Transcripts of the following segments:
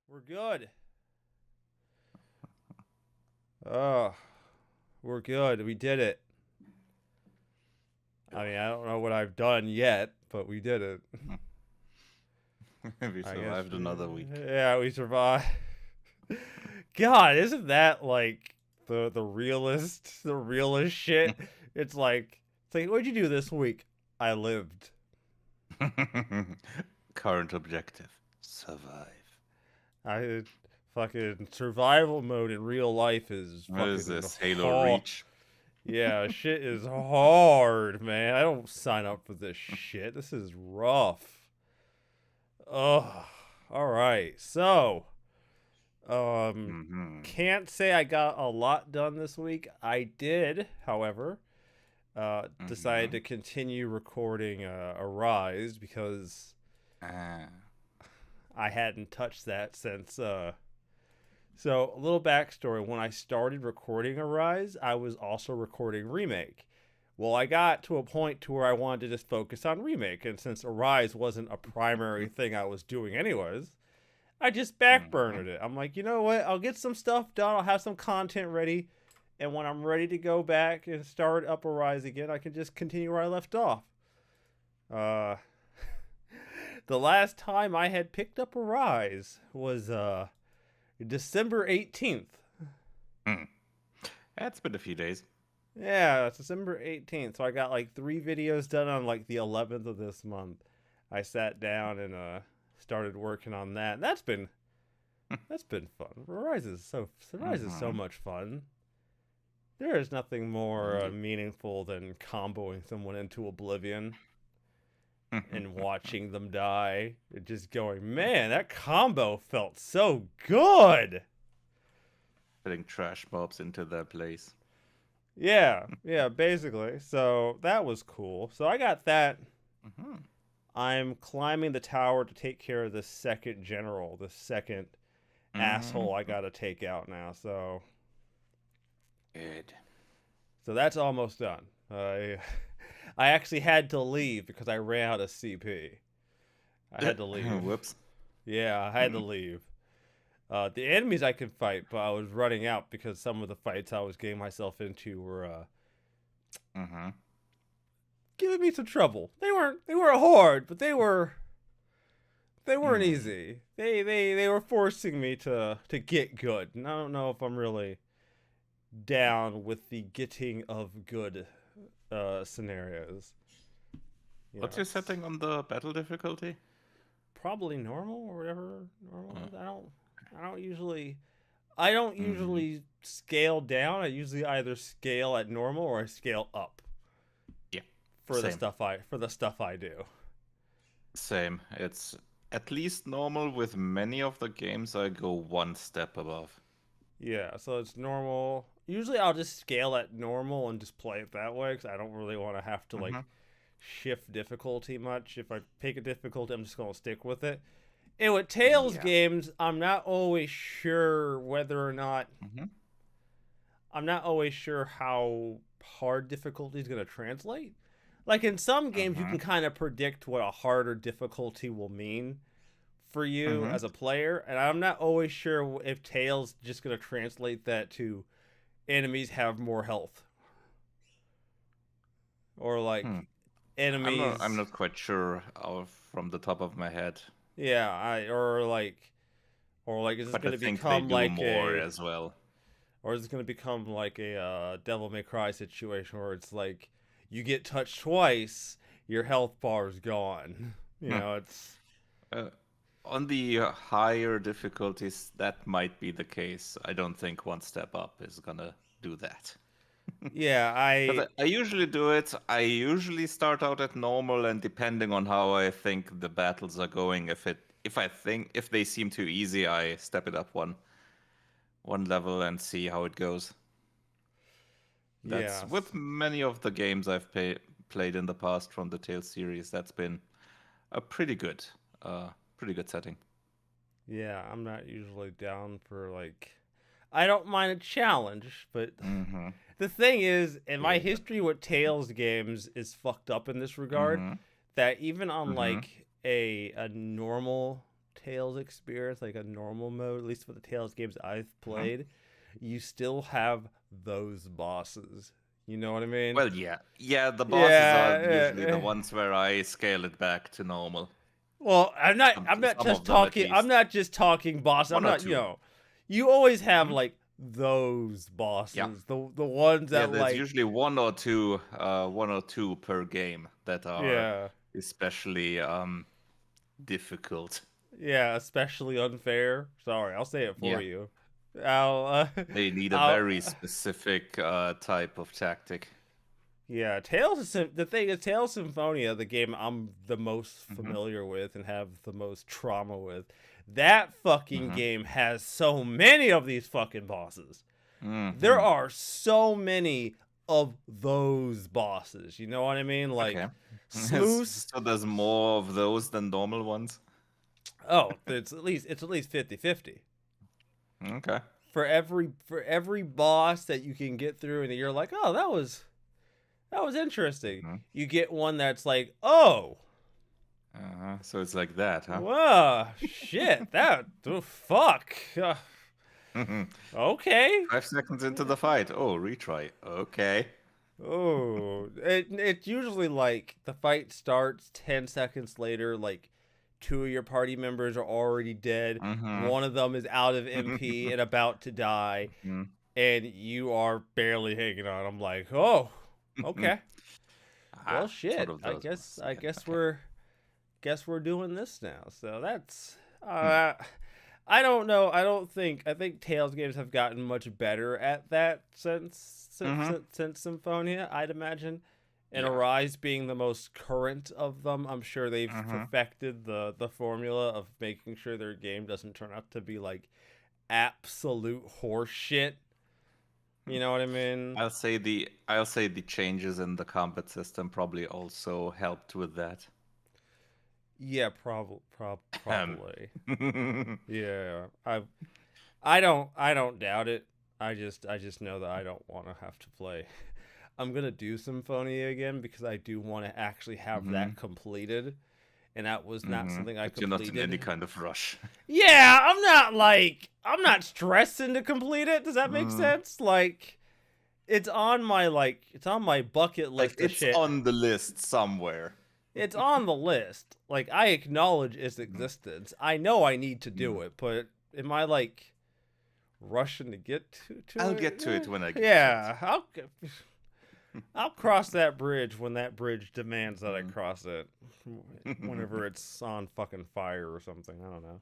We're good. Oh, we're good. We did it. I mean, I don't know what I've done yet, but we did it. We I guess. survived another week. Yeah, we survived. God, isn't that like the realest shit? It's like, what'd you do this week? I lived. Current objective: survive. I fucking survival mode in real life is What is fucking this? Halo hard. Reach? Yeah, shit is hard, man. I don't sign up for this shit. This is rough. Ugh. All right. So, Mm-hmm. can't say I got a lot done this week. I did, however, decided Mm-hmm. to continue recording Arise because Ah. I hadn't touched that since. So, a little backstory. When I started recording Arise, I was also recording Remake. Well, I got to a point to where I wanted to just focus on Remake, and since Arise wasn't a primary thing I was doing anyways, I just Mm-hmm. backburnered it. I'm like, you know what? I'll get some stuff done. I'll have some content ready, and when I'm ready to go back and start up Arise again, I can just continue where I left off. Uh, the last time I had picked up Arise was December 18th. Mm. It's been a few days. Yeah, it's December 18th. So I got like 3 videos done on like the 11th of this month. I sat down and started working on that. And that's been fun. Rise is so Mm-hmm. much fun. There is nothing more Indeed. meaningful than comboing someone into oblivion and watching them die. And just going, man, that combo felt so good. Putting trash mobs into their place. Yeah, basically. So that was cool. So I got that. Mm-hmm. I'm climbing the tower to take care of the second general, the second asshole I Mm-hmm. gotta take out now. Good. So that's almost done. I actually had to leave because I ran out of CP. I had to leave. Whoops. Yeah, I had to leave. The enemies I could fight, but I was running out because some of the fights I was getting myself into were Mm-hmm. giving me some trouble. They weren't hard, but they weren't Mm. easy. They were forcing me to get good, and I don't know if I'm really down with the getting of good scenarios. You know, What's your it's setting on the battle difficulty? probably normal or whatever normal is. I don't Mm-hmm. usually scale down. I usually either scale at normal or I scale up Yeah. for the Same. stuff I do. Same. It's at least normal. With many of the games, I go one step above. Yeah, so it's normal. Usually I'll just scale at normal and just play it that way because I don't really want to have to Mm-hmm. like shift difficulty much. If I pick a difficulty, I'm just gonna stick with it. And with Tales Yeah. games, Mm-hmm. I'm not always sure how hard difficulty is gonna translate. Like in some games, you Mm-hmm. can kind of predict what a harder difficulty will mean for you Mm-hmm. as a player, and I'm not always sure if Tales just gonna translate that to enemies have more health or Hmm. like I'm enemies. not quite sure from the top of my head, Yeah, or like is this but I gonna think they become do like more a as well. or is it going to become like a Devil May Cry situation where it's like you get touched twice, your health bar is gone. You Hmm. know, it's Uh, on the higher difficulties, that might be the case. I don't think one step up is gonna do that. yeah, Because I I usually do it. I usually start out at normal, and depending on how I think the battles are going, if they seem too easy, I step it up one level and see how it goes. That's yes, with many of the games played in the past from the Tales series. That's been a uh, pretty good setting. yeah, I'm not usually down for like I don't mind a challenge, but Mm-hmm. the thing is, in my Good. history with Tales games is fucked up in this regard Mm-hmm. that even on Mm-hmm. like a normal Tales experience, like a normal mode, at least for the Tales games I've Mhm. played, you still have those bosses. You know what I mean? Well, yeah. The bosses are Yeah. usually the ones where I scale it back to normal. Well, I'm not. I'm not Some just of them at talking. I'm least. not just talking bosses. I'm One or not. You two. know, you always have Mhm. like those Yeah. bosses, the ones Yeah, that there's like. usually one or two per game that are Yeah. especially difficult. Yeah, especially unfair. Sorry, I'll say it for Yeah, you. I'll, they need a I'll, very specific type of tactic. yeah. The thing is, Tales Symphonia, the game I'm the most Hmm. familiar with and have the most trauma with. That fucking Hmm. game has so many of these fucking bosses. There Hmm. are so many of those bosses. You know what I mean? Like, Okay. Sleuth. So there's more of those than normal ones. Oh, it's at least 50-50. Okay. For every boss that you can get through and you're like, oh, that was interesting. Hmm. You get one that's like, oh, So it's like that, huh? whoa, shit, fuck. Okay. 5 seconds into the fight. Oh, retry. Okay. Oh, it's usually like the fight starts 10 seconds later, like two of your party members are already dead. Mm-hmm. One of them is out of MP and about to die, and you are barely hanging on. I'm like, oh, okay. Well, It's one shit. of I those guess ones. I Okay. guess Okay. we're doing this now. So that's Hmm. I don't know. I think Tales games have gotten much better at that Mm-hmm. since Symphonia, I'd imagine. And Yeah. Arise being the most current of them, I'm sure they've Mm-hmm. perfected the formula of making sure their game doesn't turn out to be like absolute horse shit. You know what I mean? I'll say the changes in the combat system probably also helped with that. Yeah, Um, probably. Yeah, I don't doubt it. I just know that I don't want to have to play. I'm gonna do Symphonia again because I do want to actually have hmm. that completed, and that was not Hmm. something I But you're not in any completed. kind of rush. Yeah, I'm not stressing to complete it. Does that make Mm. sense? Like it's on my bucket Like list of it's shit. on the list somewhere. It's on the list. Like I acknowledge its Mhm. existence. I know I need to do Mm. it, but am I like rushing to get to I'll it? get to it when I get to it. Yeah, I'll cross that bridge when that bridge demands that I Mm. cross it. Whenever it's on fucking fire or something, I don't know.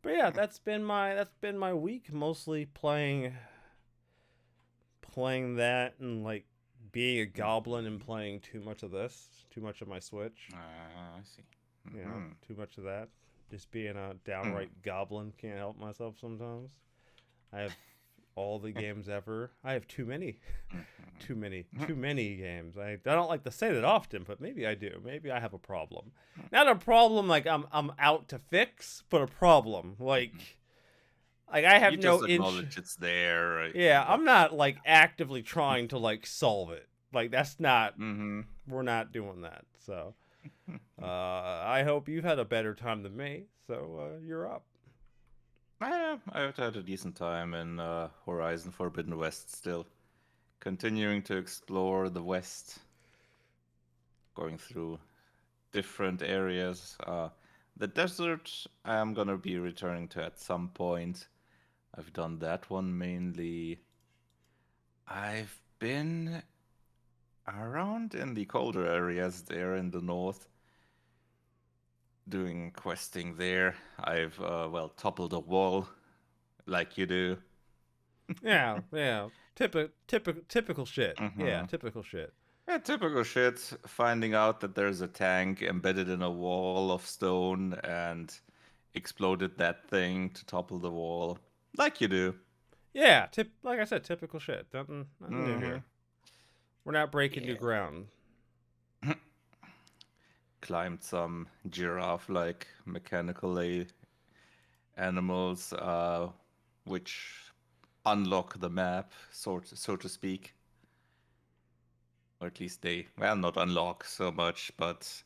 But yeah, that's been my week, mostly playing that and like being a goblin and playing too much of this, too much of my Switch. I see. You know, Mhm. too much of that. Just being a Mm. downright goblin, can't help myself sometimes. I have all the games ever. I have too many. Too many games. I don't like to say that often, but maybe I do. Maybe I have a problem. Not a problem like I'm out to fix, but a problem. Like I You have just no inch. acknowledge it's there, right? Yeah, But I'm not like actively trying to like solve it. Like that's not hmm. we're not doing that. So I hope you've had a better time than me. So you're up. I've had a decent time in Horizon Forbidden West still. Continuing to explore the West, going through different areas. The desert, I'm gonna be returning to at some point. I've done that one mainly. I've been around in the colder areas there in the north, doing questing there. I've, well, toppled a wall like you do. Yeah. Typical shit. Yeah, Hmm. typical shit. Yeah, typical shit. Finding out that there's a tank embedded in a wall of stone and exploded that thing to topple the wall, like you do. Yeah, like I said, typical shit. Nothing new Hmm. here. We're not breaking new Yeah. ground. Climbed some giraffe-like mechanical animals, which unlock the map, so to speak. Or at least they, well, not unlock so much, but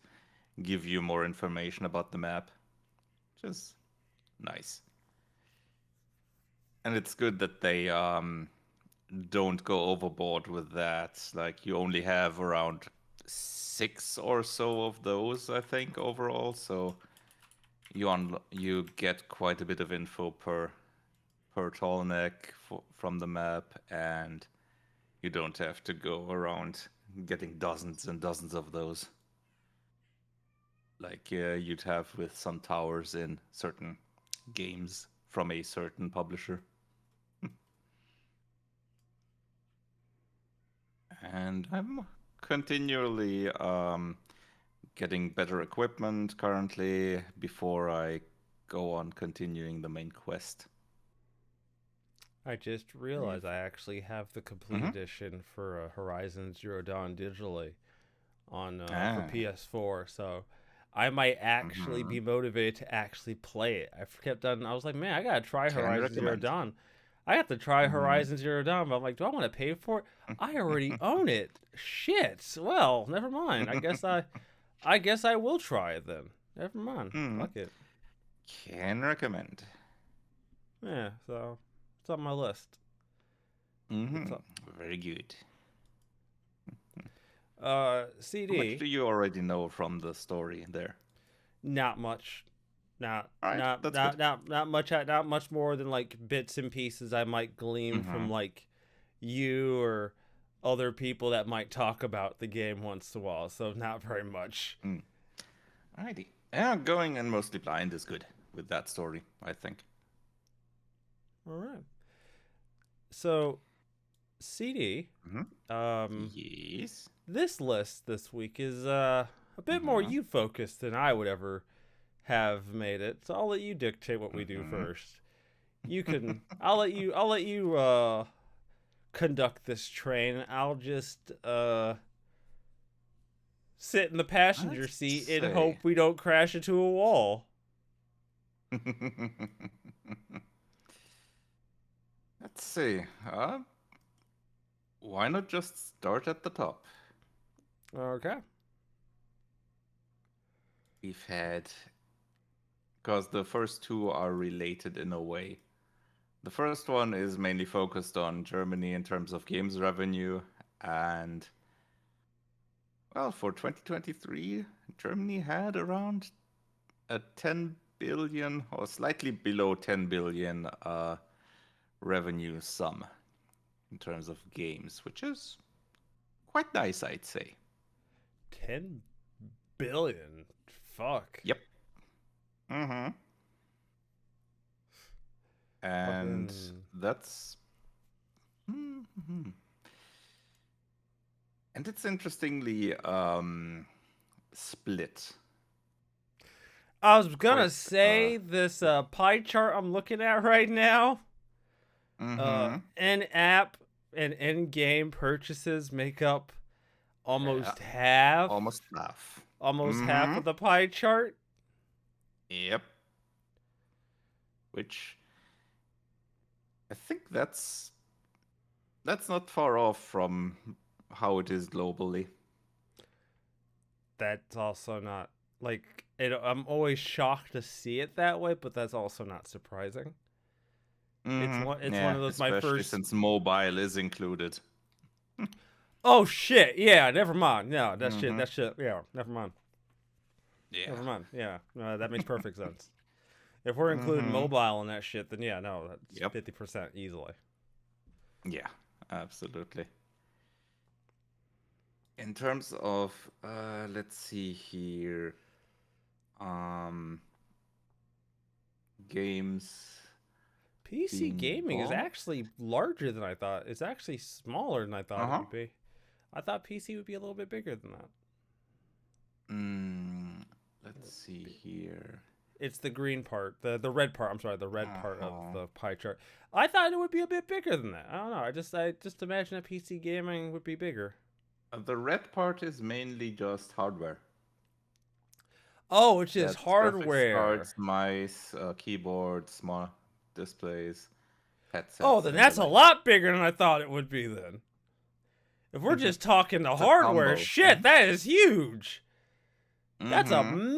give you more information about the map. Just Nice. And it's good that they don't go overboard with that. Like you only have around 6 or so of those, I think, overall. So you get quite a bit of info per tallneck from the map, and you don't have to go around getting dozens and dozens of those like you'd have with some towers in certain games from a certain publisher. And I'm continually getting better equipment currently before I go on continuing the main quest. I just realized I actually have the complete Mm-hmm. edition for Horizon Zero Dawn digitally on for Ah. PS4, so I might actually Mm-hmm. be motivated to actually play it. I was like, man, I gotta try Can Horizon Zero recommend. Dawn. I have to try Mm-hmm. Horizon Zero Dawn, but I'm like, do I want to pay for it? I already own it. Shit. Well, never mind. I guess I will try it then. Never mind. Mm-hmm. Fuck it. Can recommend. Yeah. So it's on my list. It's Mm-hmm. on, Very good. How much CD. do you already know from the story there? Not much. Not All right, not that's not good. not not much. Not much more than like bits and pieces I might glean Mm-hmm. from like you or other people that might talk about the game once in a while. So not very much. Mm. Alrighty. Yeah, going and mostly blind is good with that story, I think. All right. So CD. Mm-hmm. Um, Yes. this list this week is a bit more Mm-hmm. you focused than I would ever have made it. So I'll let you dictate what we do Mm-hmm. first. You can. I'll let you conduct this train. I'll just sit in the passenger Let's seat and say. hope we don't crash into a wall. Let's see. Why not just start at the top? Okay. We've had, because the first two are related in a way. The first one is mainly focused on Germany in terms of games revenue, and well, for 2023, Germany had around a 10 billion or slightly below 10 billion revenue sum in terms of games, which is quite nice, I'd say. 10 billion. Fuck. Yep. Mm-hmm. And Fucking. that's. Mhm. And it's interestingly split. I was gonna Quite. say this pie chart I'm looking at right now. Mm-hmm. In app and in game purchases make up Yeah. almost half, Almost half. almost half Mm-hmm. of the pie chart. Yep. Which I think that's not far off from how it is globally. That's also not like it. I'm always shocked to see it that way, but that's also not surprising. It's one. Mm-hmm. It's one Yeah, of those my especially first. since mobile is included. Oh shit! Yeah, never mind. No, that shit. Mm-hmm. That shit. Yeah, never mind. Yeah. Never mind. Yeah, no, that makes perfect sense. If we're including Mm-hmm. mobile in that shit, then yeah, no, that's Yep. 50% easily. Yeah, absolutely. In terms of let's see here. Um games PC being gaming is bought. actually larger than I thought. It's actually smaller than I thought it Uh-huh. would be. I thought PC would be a little bit bigger than that. Mm, let's see here. It's the green part, the red part. I'm sorry, the red part of Uh-huh. the pie chart. I thought it would be a bit bigger than that. I don't know. I just imagine that PC gaming would be bigger. The red part is mainly just hardware. Oh, it's just That's graphics hardware. cards, mice, keyboards, small displays, Oh, headsets, then and the that's a like. lot bigger than I thought it would be. Then, if we're just talking the It's a hardware, combo. shit, that is huge. That's a Mm-hmm. massive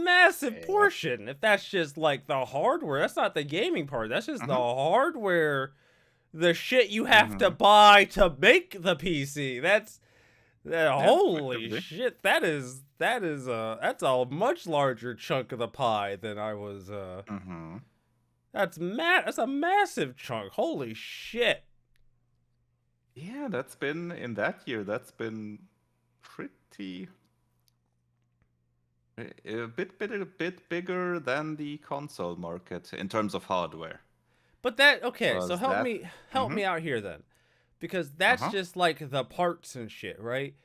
Yep. portion. If that's just like the hardware, that's not the gaming part. That's just the hardware, the shit you have to Mm-hmm. buy to make the PC. That Yeah, holy effectively. shit. That's a much larger chunk of the pie than I was Mm-hmm. that's a massive chunk. Holy shit. Yeah, that's been in that year. That's been pretty a bit bigger than the console market in terms of hardware. But that okay, so Was that? help Mm-hmm. me out here then. Because that's Uh-huh. just like the parts and shit, right?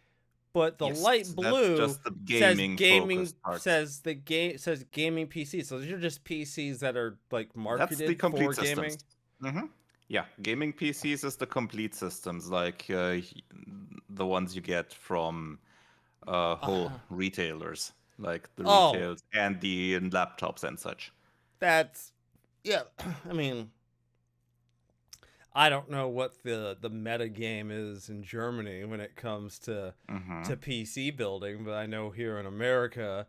But the Yes, light that's blue just the gaming focused parts. says gaming PC. So these are just PCs that are like That's the marketed for complete systems. gaming. Mm-hmm. Yeah, gaming PCs is the complete systems, like the ones you get from whole Uh, retailers, like the oh, retails and the laptops and such. that's yeah. I mean, I don't know what the meta game is in Germany when it comes Mm-hmm. to PC building, but I know here in America,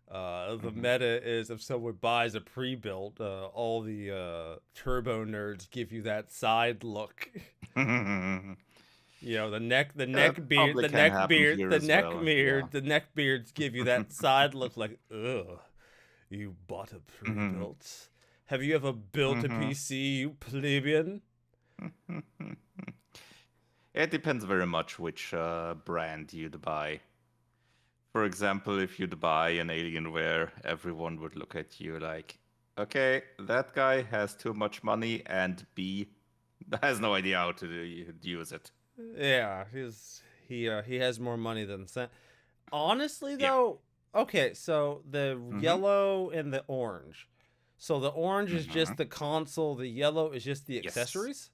the Mm-hmm. meta is if someone buys a pre-built, all the turbo nerds give you that side look. You know, That probably can happen here as well. Yeah. the neck beards give you that side look like, ugh, you bought a Mm-hmm. pre-built. Have you ever built a Mm-hmm. PC, you plebeian? It depends very much which brand you'd buy. For example, if you'd buy an Alienware, everyone would look at you like, okay, that guy has too much money, and B, has no idea how to use it. Yeah, he has more money than sense. Honestly, Yeah. though, okay, so the Mm-hmm. yellow and the orange. So the orange is Mm-hmm. just the console. The yellow is just the Yes. accessories.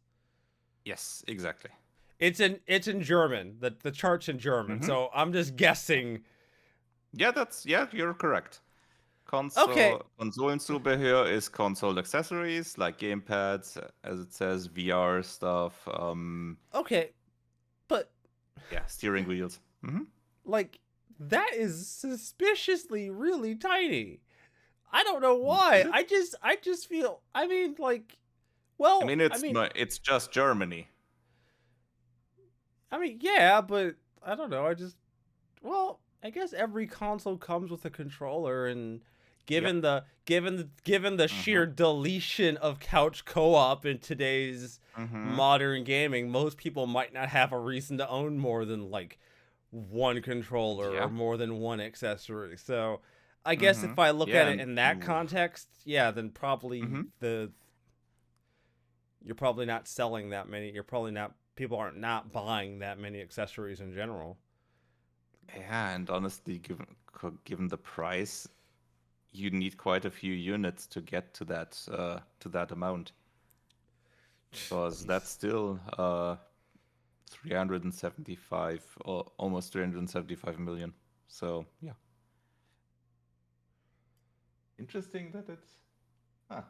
Yes, exactly. It's in German. The chart's in German. Mm-hmm. So I'm just guessing. Yeah, you're correct. Okay, Konsolenzubehör is console accessories like gamepads, as it says, VR stuff, okay, but yeah, steering wheels. Mm-hmm. like that is suspiciously really tiny. I don't know why. Is it? I just feel. I mean, like, I well, mean, it's just Germany. yeah, but I don't know. Well, I guess every console comes with a controller, and Yep. given the Mm-hmm. sheer deletion of couch co-op in today's Mm-hmm. modern gaming, most people might not have a reason to own more than like one controller or Yeah. more than one accessory. So, I guess Mm-hmm. if I look at Yeah, it and in that you. context, yeah, then probably Mm-hmm. the you're probably not selling that many. You're probably not people aren't not buying that many accessories in general. Yeah, and honestly, given the price, you need quite a few units to get to that amount, because that's Jeez. still 375 or almost 375 million. So yeah, interesting that it's. Huh.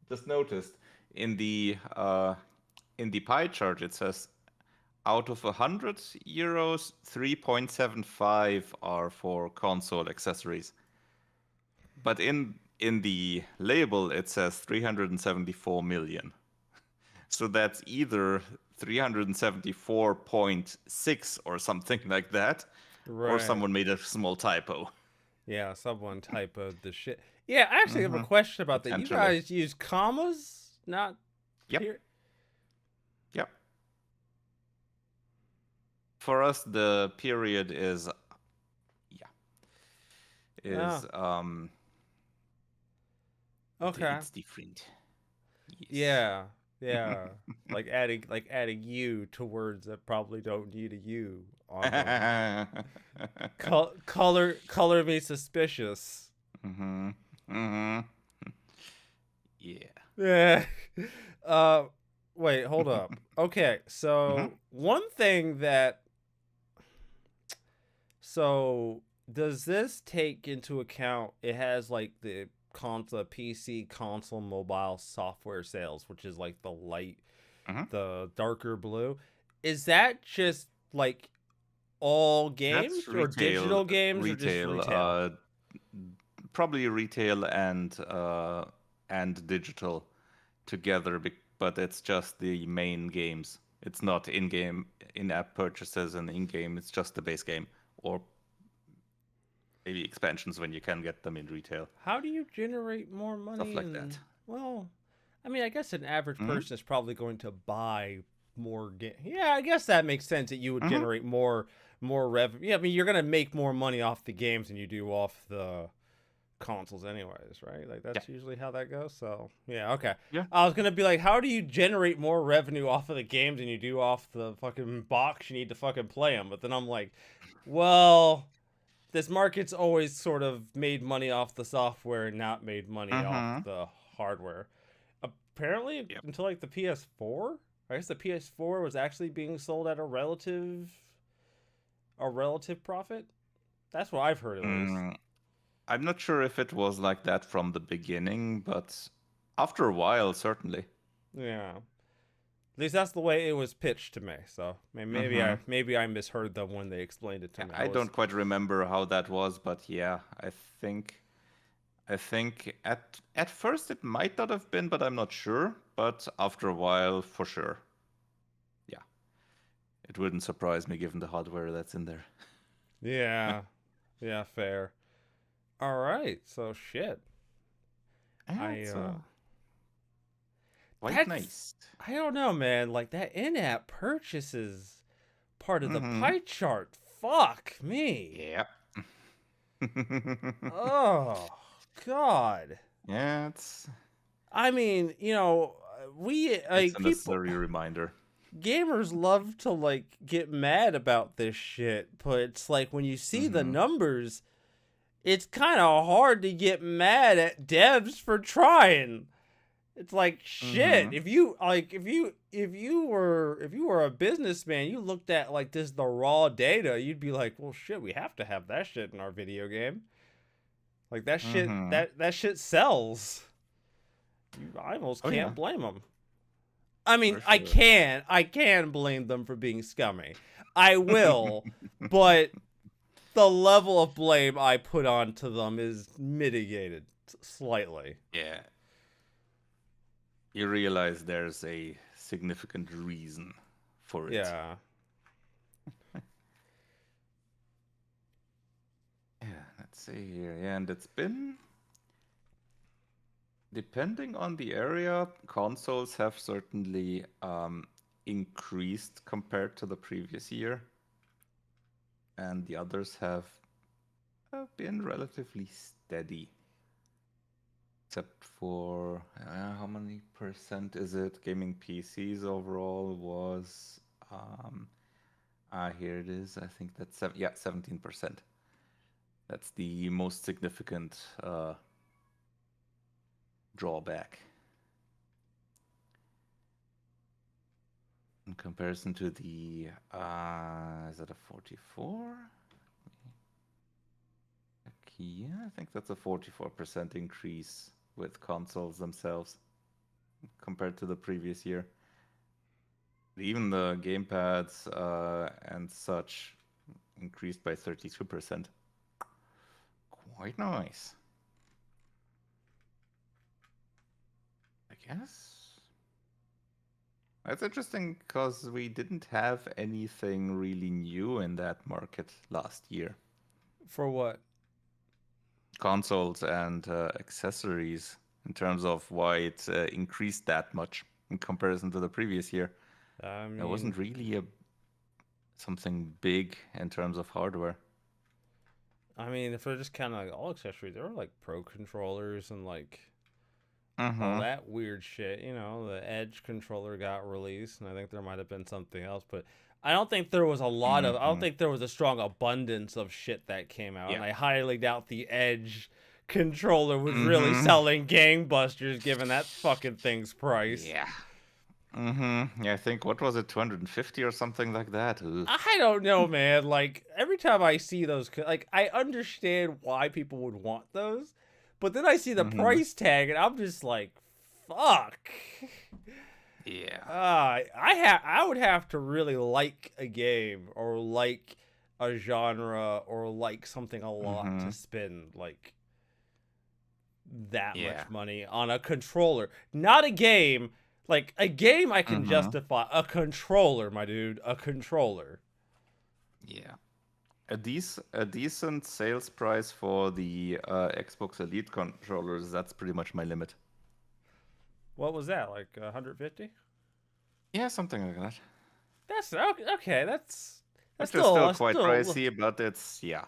Just noticed in the pie chart it says out of 100 euros, 3.75 are for console accessories. But in the label it says 374 million. So that's either 374.6 or something like that, or Right. someone made a small typo. Yeah, someone typoed the shit. Yeah, I actually have a Mm-hmm. question about that. You Potentially. guys use commas, not Yep. here. Yep. For us, the period is, yeah, Oh, is okay. it's different. Yes. Yeah, yeah. Like adding you to words that probably don't need a U on them. Color me suspicious. Mm-hmm. Mm-hmm. Yeah. Yeah. Uh, wait, hold up. Okay, Mm-hmm. so one thing that so does this take into account it has like the console PC console mobile software sales, which is like Mm-hmm. the darker blue. Is that just like all That's games or retail. digital games or just Retail. retail? probably retail and digital together, but it's just the main games. It's not in-app purchases and in-game. It's just the base game, or maybe expansions when you can get them in retail, How do you generate more stuff money? like that. Well, I mean, I guess an average Hmm. person is probably going to buy more game. Yeah, I guess that makes sense that you would Hmm. generate more revenue. Yeah, I mean, you're gonna make more money off the games than you do off the consoles, anyways, right? Like Yeah. that's usually how that goes. So yeah, okay. Yeah. I was gonna be like, how do you generate more revenue off of the games than you do off the fucking box you need to fucking play them? But then I'm like, well, this market's always sort of made money off the software and not made money off Hmm. the hardware. Apparently, Yep. until like the PS4, I guess the PS4 was actually being sold at a relative profit. That's what I've heard at least. Mm, I'm not sure if it was like that from the beginning, but after a while, certainly. Yeah. At least that's the way it was pitched to me. So maybe Hmm. I misheard them when they explained it to Yeah, me. I I was don't quite remember how that was, but yeah, I think at first it might not have been, but I'm not sure. But after a while, for sure. Yeah, it wouldn't surprise me given the hardware that's in there. yeah, yeah, fair. All right, so shit. Yeah, I it's quite that's nice. I don't know, man. Like that in-app purchases part of the Mm-hmm. pie chart. Fuck me. Yeah. Oh God. Yeah, it's I mean, we it's like a people necessary reminder. gamers love to like get mad about this shit, but it's like when you see the Mm-hmm. numbers, it's kind of hard to get mad at devs for trying. It's like shit. Mm-hmm. If you were a businessman, you looked at like this the raw data, you'd be like, well, shit, we have to have that shit in our video game. Like that shit Mm-hmm. that shit sells. I almost Oh yeah, can't blame them. I mean, for I sure. can. I can blame them for being scummy. I will, but the level of blame I put onto them is mitigated slightly. Yeah, you realize there's a significant reason for it. Yeah. Yeah, let's see here. Yeah, and it's been, depending on the area, consoles have certainly increased compared to the previous year, and the others have been relatively steady. Except for how many percent is it? Gaming PCs overall was here it is. I think that's 17%. That's the most significant drawback in comparison to the is that a 44? Yeah, I think that's a 44% increase with consoles themselves compared to the previous year. Even the gamepads and such increased by 32%. Quite nice. I guess. That's interesting because we didn't have anything really new in that market last year. For what? Consoles and accessories in terms of why it increased that much in comparison to the previous year. I There mean, wasn't really something big in terms of hardware. if they're just kind of like all accessories, there were like pro controllers and like all Mm-hmm. that weird shit. The Edge controller got released, and I think there might have been something else, but I don't think there was a lot of. I don't Mm-hmm. think there was a strong abundance of shit that came out, and Yeah. I highly doubt the Edge controller was really Mm-hmm. selling gangbusters given that fucking thing's price. Yeah. Mm-hmm. Yeah, I think what was it, 250 or something like that? Ugh. I don't know, man. Like every time I see those, like I understand why people would want those, but then I see the Mm-hmm. price tag and I'm just like, fuck. Yeah. I would have to really like a game or like a genre or like something a lot Mm-hmm. to spend like that Yeah. much money on a controller. Not a game. Like, a game I can Mm-hmm. justify. A controller, my dude. A controller. Yeah. A decent sales price for the Xbox Elite controllers, that's pretty much my limit. What was that? Like 150? Yeah, something like that. That's okay. That's Which is still that's quite still. pricey, but it's, yeah,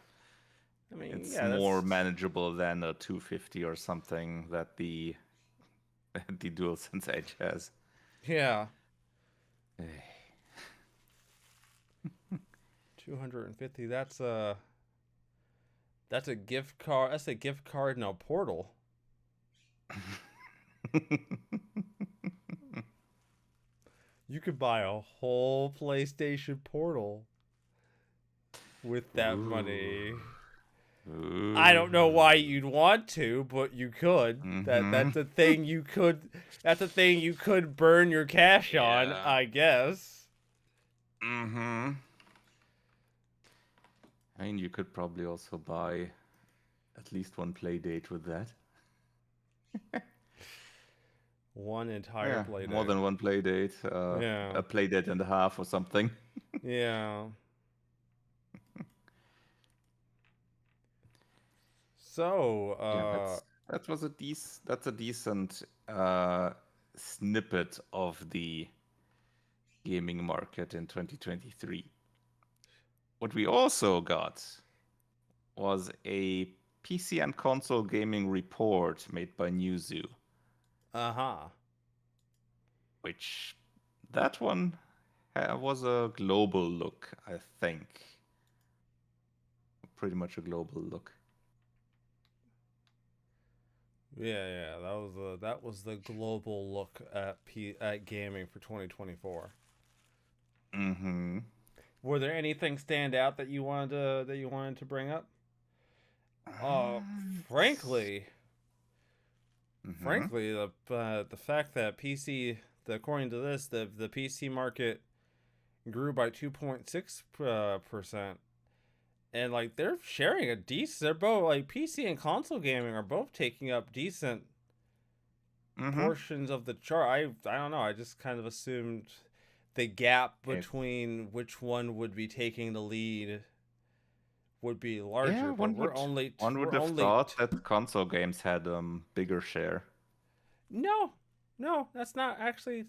I mean, it's yeah, more that's manageable than a 250 or something that the the DualSense Edge has. yeah. 250. That's a gift card. That's a gift card in a portal. You could buy a whole PlayStation Portal with that Ooh. money. I don't know why Ooh. you'd want to, but you could. Mm-hmm. That's a thing you could. That's a thing you could burn your cash on, Yeah. I guess. Mm-hmm. I mean, you could probably also buy at least one play date with that. One entire Yeah, play more date. than one play date. Yeah. A play date and a half or something. Yeah. So, Yeah, that's a decent snippet of the gaming market in 2023. What we also got was a PC and console gaming report made by Newzoo, uh-huh. which that one was a global look, I think. Pretty much a global look. Yeah, that was the global look at gaming for 2024. Mm-hmm. Were there anything stand out that you wanted to bring up? Uh, frankly, Mm-hmm. frankly, the fact that according to this, the PC market grew by 2.6%, and like they're sharing a decent. They're both like PC and console gaming are both taking up decent Mm-hmm. portions of the chart. I don't know. I just kind of assumed the gap It's between which one would be taking the lead would be Yeah, larger, but one would we're have only thought that console games had bigger share. no, no, that's not actually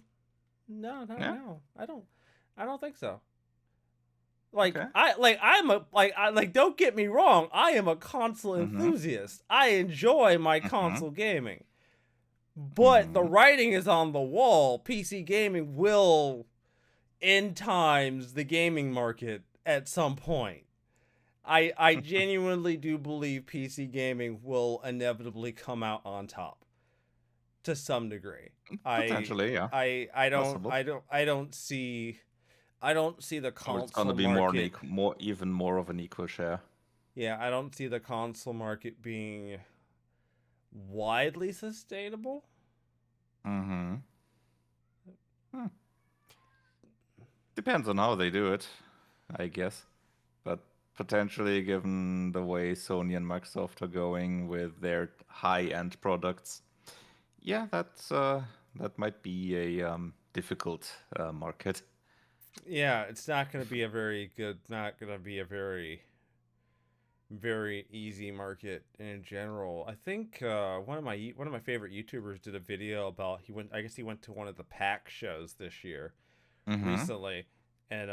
no, no, Yeah. no. I don't think so. Like Okay. I'm a like I like don't get me wrong, I am a console Mm-hmm. enthusiast. I enjoy my Mm-hmm. console gaming. But the Mm-hmm. writing is on the wall. PC gaming will end times the gaming market at some point. I genuinely do believe PC gaming will inevitably come out on top to some degree. Potentially, yeah. Possible. I don't see the Or it's gonna console be more market. even more of an equal share. Yeah, I don't see the console market being widely sustainable. Mm-hmm. Hmm. Depends on how they do it, I guess. But potentially, given the way Sony and Microsoft are going with their high-end products, yeah, that might be a difficult market. Yeah, it's not going to be a very good, not going to be a very easy market in general. I think one of my favorite YouTubers did a video about he went. I guess he went to one of the PAX shows this year Mm-hmm. recently, and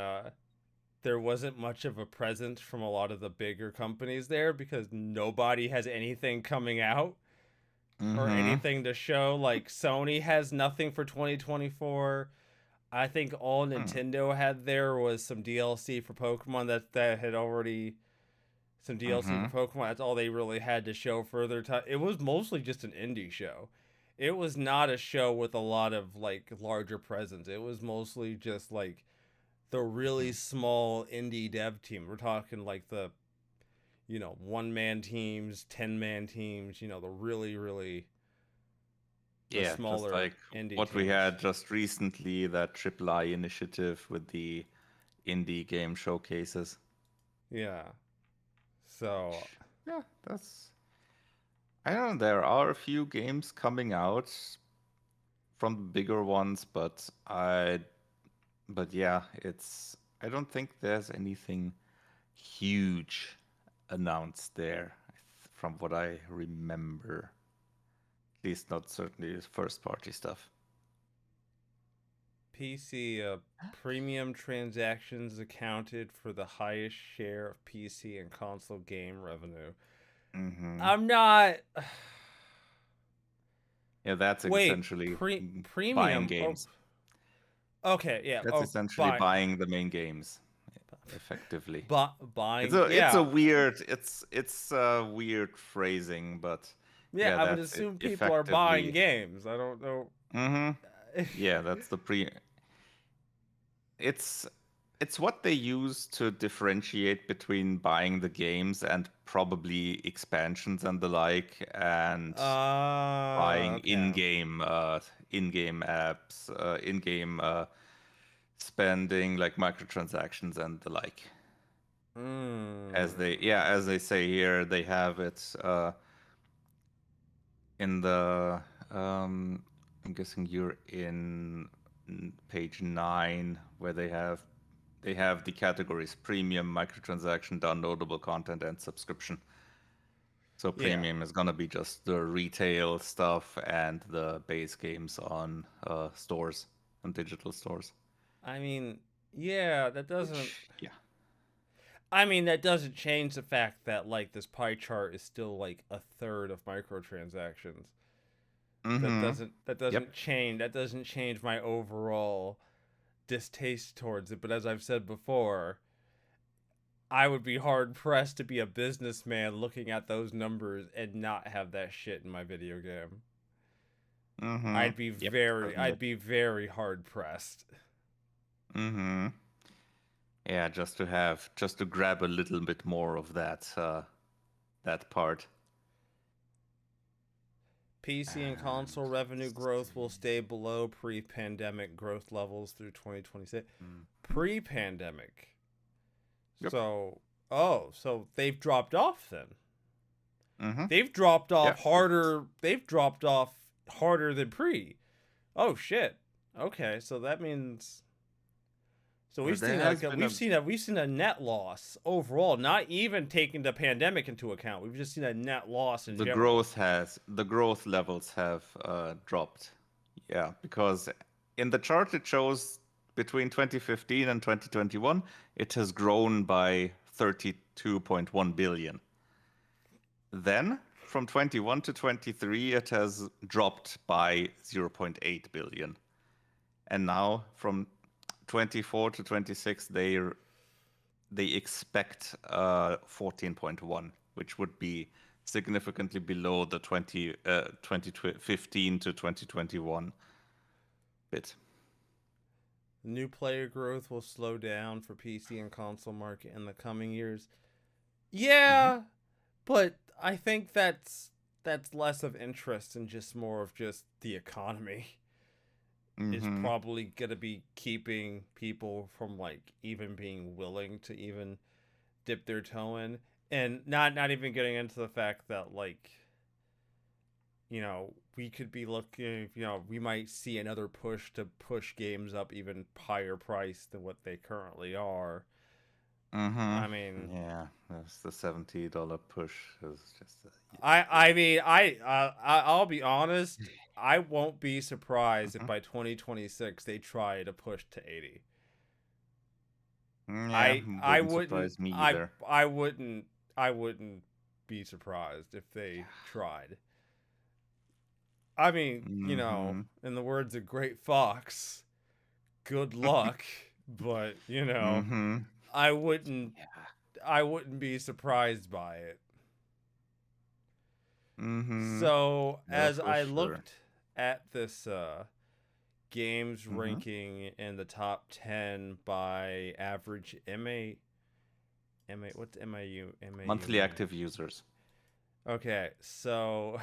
there wasn't much of a presence from a lot of the bigger companies there because nobody has anything coming out or Mm-hmm. anything to show. Like Sony has nothing for 2024. I think all Hmm. Nintendo had there was some DLC for Pokemon that had already some DLC Mm-hmm. for Pokemon. That's all they really had to show further time. It was mostly just an indie show. It was not a show with a lot of like larger presence. It was mostly just like the really small indie dev team. We're talking like the one man teams, 10-man teams. The really the Yeah, just smaller like indie what we teams. had just recently, that Triple I initiative with the indie game showcases. Yeah. So Yeah, I don't know. There are a few games coming out from the bigger ones, but yeah, it's. I don't think there's anything huge announced there, from what I remember. At least not certainly first party stuff. PC premium transactions accounted for the highest share of PC and console game revenue. Mm-hmm. I'm not. Yeah, that's Wait, essentially buying premium. Oh, games. okay, yeah. That's Oh, essentially buy, buying the main games, effectively. buying. It's a Yeah, weird it's a weird phrasing, but yeah. yeah, I would that's it. assume people are buying Effectively. games. I don't know. Mm-hmm. Yeah, that's the pre. It's it's what they use to differentiate between buying the games and probably expansions and the like, and buying Okay. in-game apps, in-game spending like microtransactions and the like. As they say here, they have it in the I'm guessing you're in page 9 where they have the categories: premium, microtransaction, downloadable content, and subscription. So Yeah. premium is gonna be just the retail stuff and the base games on stores and digital stores. I mean, yeah. That doesn't. Which, yeah. I mean, that doesn't change the fact that like this pie chart is still like a third of microtransactions. Mm-hmm. That Yep. doesn't change. That doesn't change my overall distaste towards it. But as I've said before, I would be hard pressed to be a businessman looking at those numbers and not have that shit in my video game. Mm-hmm. Yep. Certainly. I'd be very hard pressed. Mm-hmm. Yeah, just to grab a little bit more of that part. PC and console And revenue let's growth will see. stay below pre-pandemic growth levels through 2026. Mhm. Pre-pandemic. Yep. So, oh, so they've dropped off then. Mm-hmm. They've dropped Yeah. off harder. They've dropped off harder than pre. Oh shit. Okay, so that means so we've There seen has been a we've seen a net loss overall, not even taking the pandemic into account. We've just seen a net loss in general. the growth levels have dropped. Yeah, because in the chart it shows between 2015 and 2021 it has grown by 32.1 billion. Then from 21 to 23 it has dropped by 0.8 billion. And now from 24 to 26 they expect 14.1, which would be significantly below the 2015 to 2021 bit. New player growth will slow down for PC and console market in the coming years. Mm-hmm. Yeah, but I think that's less of interest and just more of just the economy is Mm-hmm. probably going to be keeping people from like even being willing to even dip their toe in, and not even getting into the fact that like we could be looking, we might see another push to push games up even higher price than what they currently are. Mm-hmm. I mean, Yeah, that's the $70 push is just I mean, I'll be honest. I won't be surprised if Mhm. by 2026 they try to push to 80. Yeah, I wouldn't wouldn't surprise me either. I wouldn't be surprised if they tried. I mean, Mm-hmm. in the words of Great Fox, good luck, but Mm-hmm. I wouldn't Yeah. I wouldn't be surprised by it. Mm-hmm. So, Yeah, as for I sure. looked at this games Mm-hmm. ranking in the top 10 by average what's MAU Monthly mean? active users. Okay, so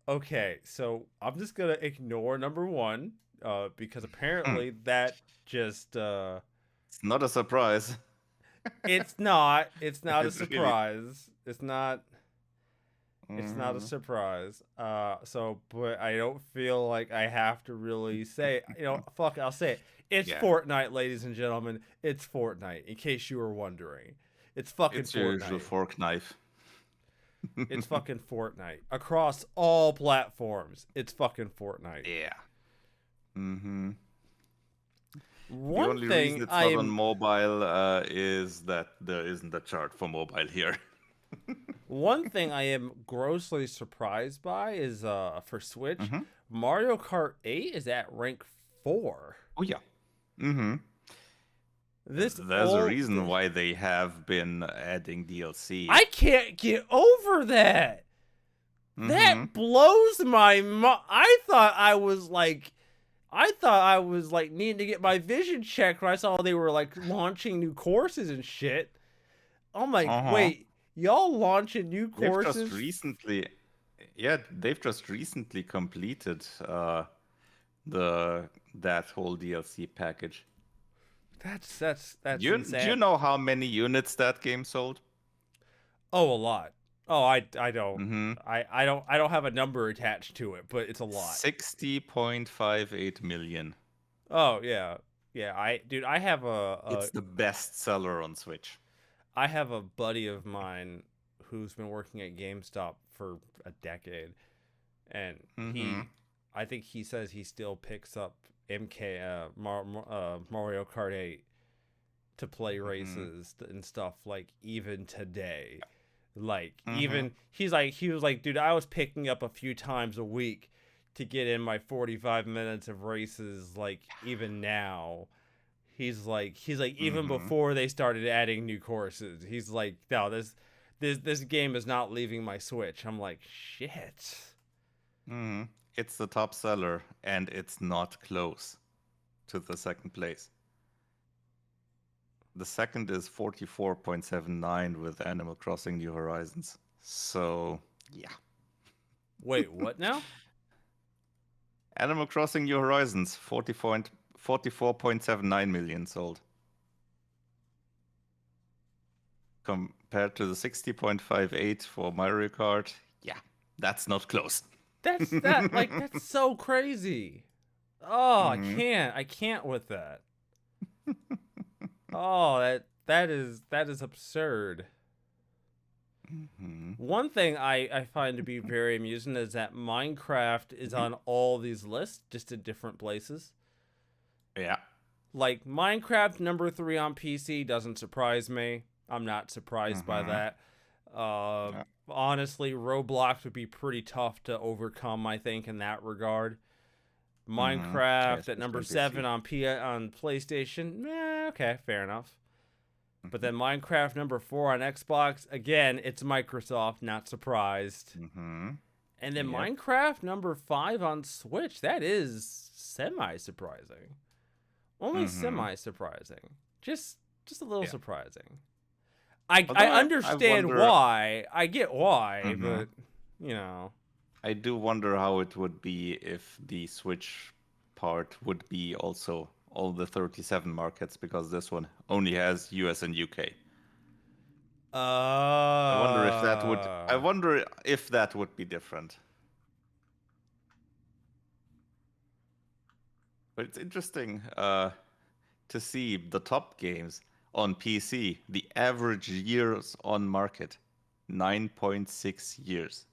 okay, so I'm just gonna ignore number one, because Hmm. apparently that just It's not a surprise. it's not a It really. surprise. It's not. It's not a Mhm. surprise. But I don't feel like I have to really say, fuck it, I'll say it. It's Yeah, Fortnite, ladies and gentlemen. It's Fortnite, in case you were wondering. It's fucking it's your usual Fortnite. fork knife. It's fucking Fortnite. Across all platforms, it's fucking Fortnite. Yeah. Hmm. The One only reason thing it's I not on am mobile is that there isn't a chart for mobile here. One thing I am grossly surprised by is for Switch, Hmm. Mario Kart 8 is at rank 4. Oh yeah. Hmm. This There's a old reason why they have been adding DLC. I can't get over that. Hmm. That blows my mind. I thought I was like needing to get my vision checked when I saw they were like launching new courses and shit. I'm like, Uh-huh. wait, y'all launching new They've just courses? recently, yeah, they've just recently completed the that whole DLC package. That's Do you insane. know how many units that game sold? Oh, a lot. Oh, I don't. Mm-hmm. I don't have a number attached to it, but it's a lot. 60.58 million. Oh yeah, yeah. I have It's the best seller on Switch. I have a buddy of mine who's been working at GameStop for a decade, and Mm-hmm. I think he says he still picks up Mario Kart 8 to play Mm-hmm. races and stuff like even today. Like Mm-hmm. even he was like, dude, I was picking up a few times a week to get in my 45 minutes of races. Like even now, he's like even Mm-hmm. before they started adding new courses, he's like, no, this game is not leaving my Switch. I'm like, shit. Mm-hmm. It's the top seller, and it's not close to the second place. The second is 44.79 with Animal Crossing New Horizons. So, yeah. Wait, what now? Animal Crossing New Horizons, 44.79 million sold. Compared to the 60.58 for Mario Kart, yeah, that's not close. That's so crazy. Oh, Hmm. I can't with that. Oh, that is absurd. Hmm. One thing I find to be very amusing is that Minecraft is Hmm. on all these lists, just in different places. Yeah. Like Minecraft number 3 on PC doesn't surprise me. I'm not surprised by Hmm. that. Uh, Yeah. Honestly, Roblox would be pretty tough to overcome, I think, in that regard. Hmm. Yeah, Minecraft at especially number on 7 PC. on PlayStation. Okay, fair enough. But Hmm. then Minecraft number 4 on Xbox. Again, it's Microsoft. Not surprised. Hmm. And then Yep. Minecraft number 5 on Switch. That is semi surprising. Only Hmm. semi surprising. Just a little Yeah. surprising. I Although I understand wonder. why. I get why, Hmm. but you know. I do wonder how it would be if the Switch part would be also all the 37 markets because this one only has US and UK. I Uh wonder if that would be different. But it's interesting to see the top games on PC, the average years on market, 9.6 years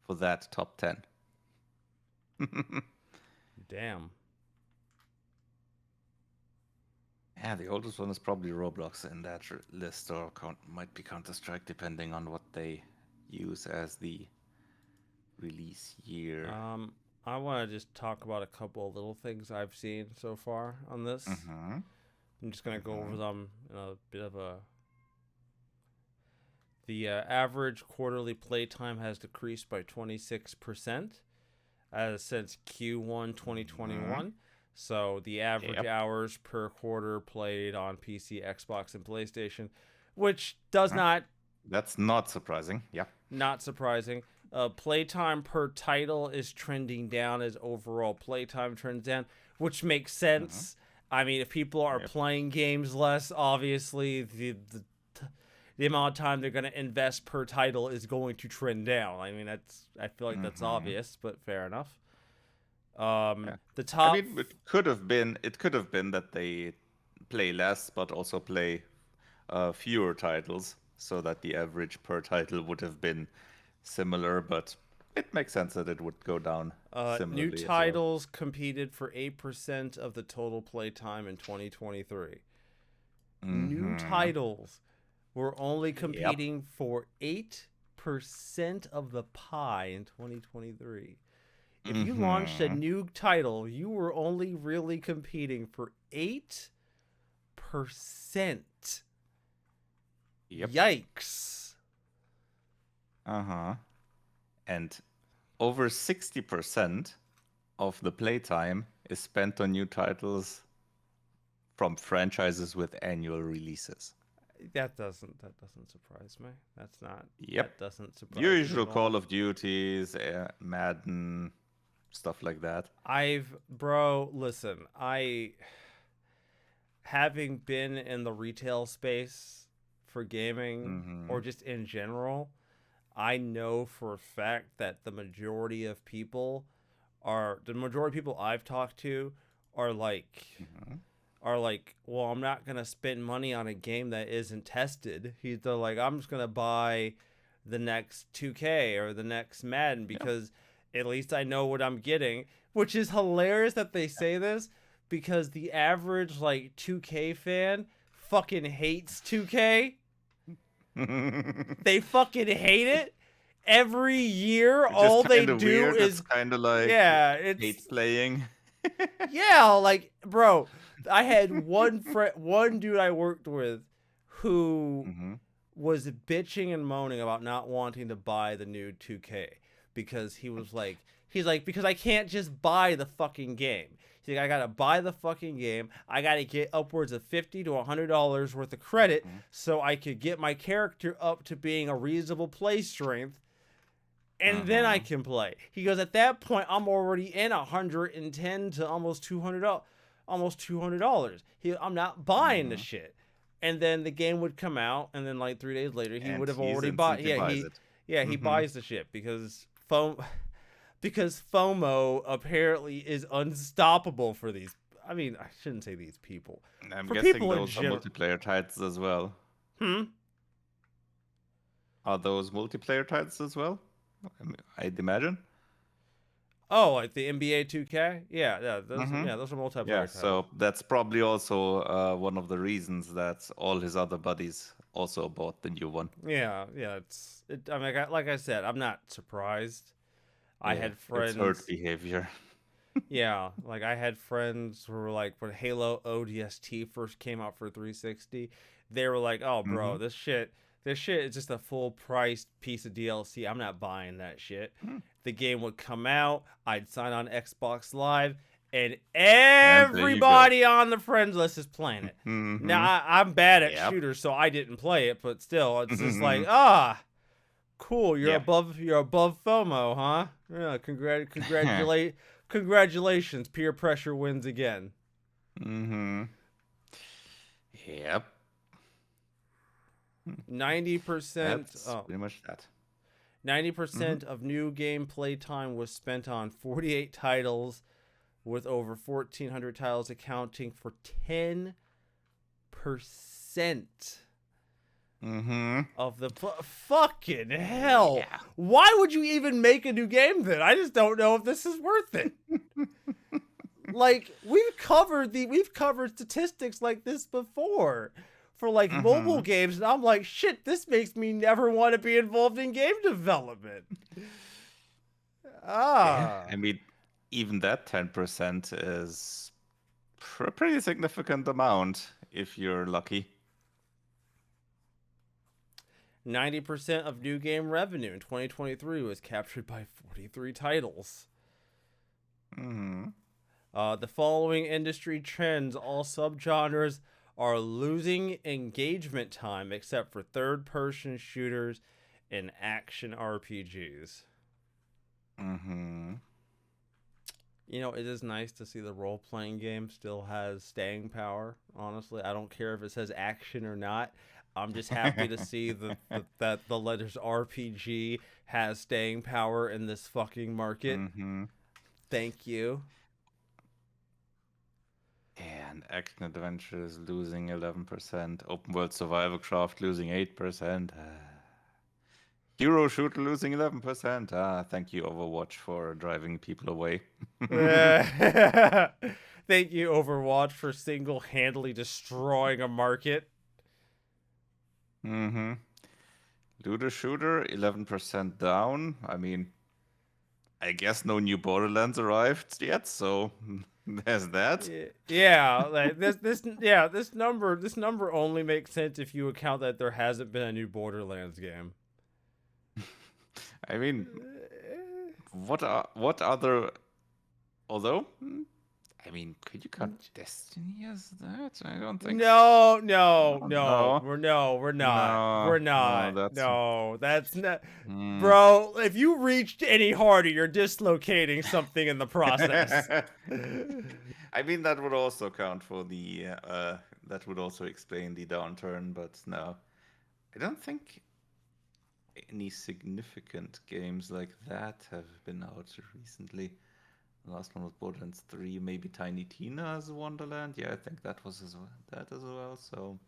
for that top 10. damn. Yeah, the oldest one is probably Roblox in that list, or might be Counter Strike, depending on what they use as the release year. Um I want to just talk about a couple of little things I've seen so far on this. Mm-hmm. I'm just going to go over Mm-hmm. them in a bit of a the average quarterly playtime has decreased by 26% since Q1 Mm-hmm. 2021. So the average Yep. hours per quarter played on PC, Xbox, and PlayStation, which does Huh? not That's not surprising. Yeah. not surprising. Playtime per title is trending down as overall playtime trends down, which makes Mm-hmm. sense. I mean, if people are Yep. playing games less, obviously the amount of time they're going to invest per title is going to trend down. I mean, I feel like that's obvious, but fair enough. The top. I mean, it could have been that they play less, but also play fewer titles, so that the average per title would have been similar. But it makes sense that it would go down similarly. New titles competed for 8% of the total playtime in 2023. New titles were only competing for 8% of the pie in 2023. If you launched a new title, you were only really competing for 8%. Yep. Yikes. And over 60% of the playtime is spent on new titles from franchises with annual releases. That doesn't surprise me. That's not. Yep. That doesn't surprise me. Usual Call of Duties, Madden, stuff like that. Listen, having been in the retail space for gaming or just in general, I know for a fact that the majority of people I've talked to are like, well, I'm not going to spend money on a game that isn't tested. They're like, I'm just going to buy the next 2K or the next Madden because at least I know what I'm getting, which is hilarious that they say this because the average like 2K fan fucking hates 2K. They fucking hate it. Every year, all they do is kind of like it's hate playing. Like, bro, I had one dude I worked with who was bitching and moaning about not wanting to buy the new 2K because he's like, because I can't just buy the fucking game. He's like, I gotta buy the fucking game. I gotta get upwards of $50 to $100 worth of credit so I could get my character up to being a reasonable play strength, and then I can play. He goes, at that point, I'm already in $110 to almost $200. I'm not buying the shit. And then the game would come out, and then like 3 days later, he would have already bought. He buys the shit because FOMO apparently is unstoppable for these. I mean, I shouldn't say these people. I'm for guessing people those are multiplayer titles as well. Are those multiplayer titles as well? I'd imagine. Oh, like the NBA 2K? Yeah, those are multiplayer titles. So that's probably also one of the reasons that all his other buddies also bought the new one. Yeah. I mean, like I said, I'm not surprised. I had friends. It's herd behavior. Like I had friends who were like, when Halo ODST first came out for 360, they were like, "Oh, bro, this shit is just a full price piece of DLC. I'm not buying that shit." The game would come out, I'd sign on Xbox Live, and everybody on the friends list is playing it. Now I'm bad at shooters, so I didn't play it, but still, it's just like, cool. You're above FOMO, huh? Yeah, congratulations. Peer pressure wins again. Yep. 90%. That's pretty much that. 90% of new game play time was spent on 48 titles, with over 1,400 titles accounting for 10% of the fucking hell. Yeah. Why would you even make a new game then? I just don't know if this is worth it. Like we've covered statistics like this before for like mobile games, and I'm like, shit, this makes me never want to be involved in game development. Yeah, I mean, even that 10% is a pretty significant amount if you're lucky. 90% of new game revenue in 2023 was captured by 43 titles. The following industry trends, all subgenres are losing engagement time except for third-person shooters and action RPGs. You know, it is nice to see the role-playing game still has staying power, honestly. I don't care if it says action or not. I'm just happy to see that the letters RPG has staying power in this fucking market. Mm-hmm. Thank you. And action adventure is losing 11%. Open world survival craft losing 8%. Hero shooter losing 11%. Thank you, Overwatch, for driving people away. Thank you, Overwatch, for single-handedly destroying a market. Mm-hmm. Looter shooter, 11% down. I mean, I guess no new Borderlands arrived yet, so there's that. Yeah, like this number only makes sense if you account that there hasn't been a new Borderlands game. I mean, what other? Although, I mean, could you count Destiny as that? I don't think. No, So. no, no, No, we're no, we're not, no, we're no. not. That's. No, that's not, Mm. bro. If you reached any harder, you're dislocating something in the process. I mean, that would also count for the. That would also explain the downturn, but no, I don't think any significant games like that have been out recently. The last one was Borderlands 3, maybe Tiny Tina as a Wonderland. Yeah, I think that was that as well. So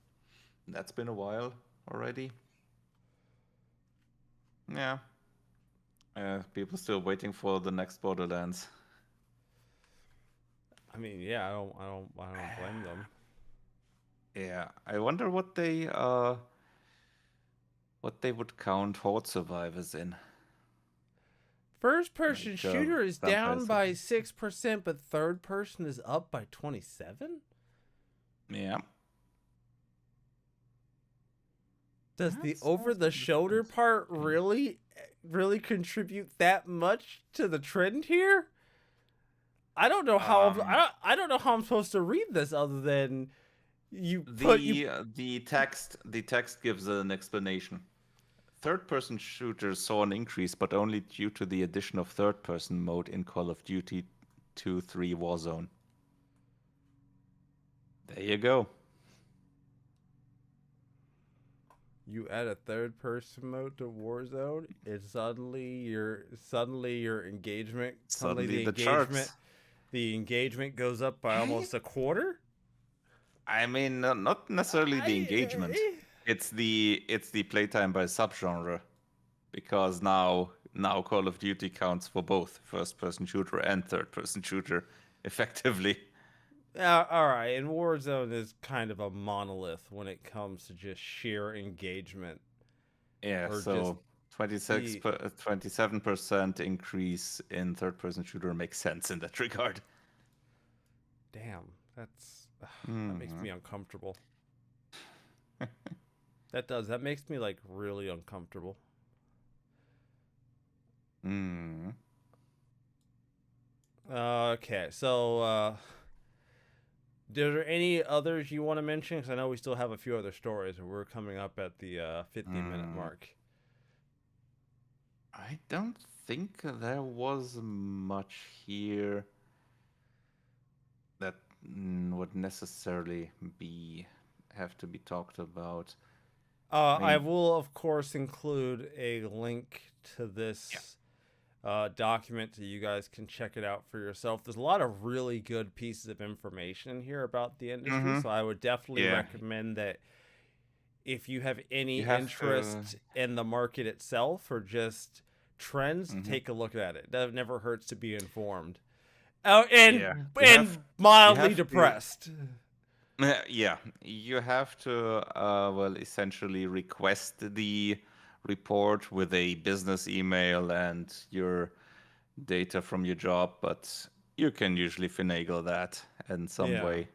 that's been a while already. Yeah. People still waiting for the next Borderlands. I mean, yeah, I don't blame them. Yeah, I wonder what they would count Horde Survivors in. First person Like shooter is Vampire down by Survivors. 6%, but third person is up by 27. Yeah. Does the That's over the shoulder different. part really contribute that much to the trend here? I don't know how I don't know how I'm supposed to read this other than you put you. The text gives an explanation. Third-person shooters saw an increase, but only due to the addition of third-person mode in Call of Duty 2-3 Warzone. There you go. You add a third person mode to Warzone, and suddenly your engagement Suddenly the charts. the engagement goes up by almost a quarter. I mean, not necessarily the engagement. It's the playtime by subgenre, because now Call of Duty counts for both first-person shooter and third-person shooter, effectively. All right, and Warzone is kind of a monolith when it comes to just sheer engagement. Yeah, Or so 26, the 27% increase in third-person shooter makes sense in that regard. damn, that makes me uncomfortable. That makes me like really uncomfortable. Okay, so are there any others you want to mention? Because I know we still have a few other stories, and we're coming up at the 15-minute mark. I don't think there was much here that would necessarily have to be talked about. I will, of course, include a link to this document so you guys can check it out for yourself. There's a lot of really good pieces of information in here about the industry, so I would definitely recommend that if you have any interest in the market itself or just trends, take a look at it. That never hurts to be informed. Oh, and mildly depressed. Yeah, you have to essentially request the report with a business email and your data from your job, but you can usually finagle that in some way.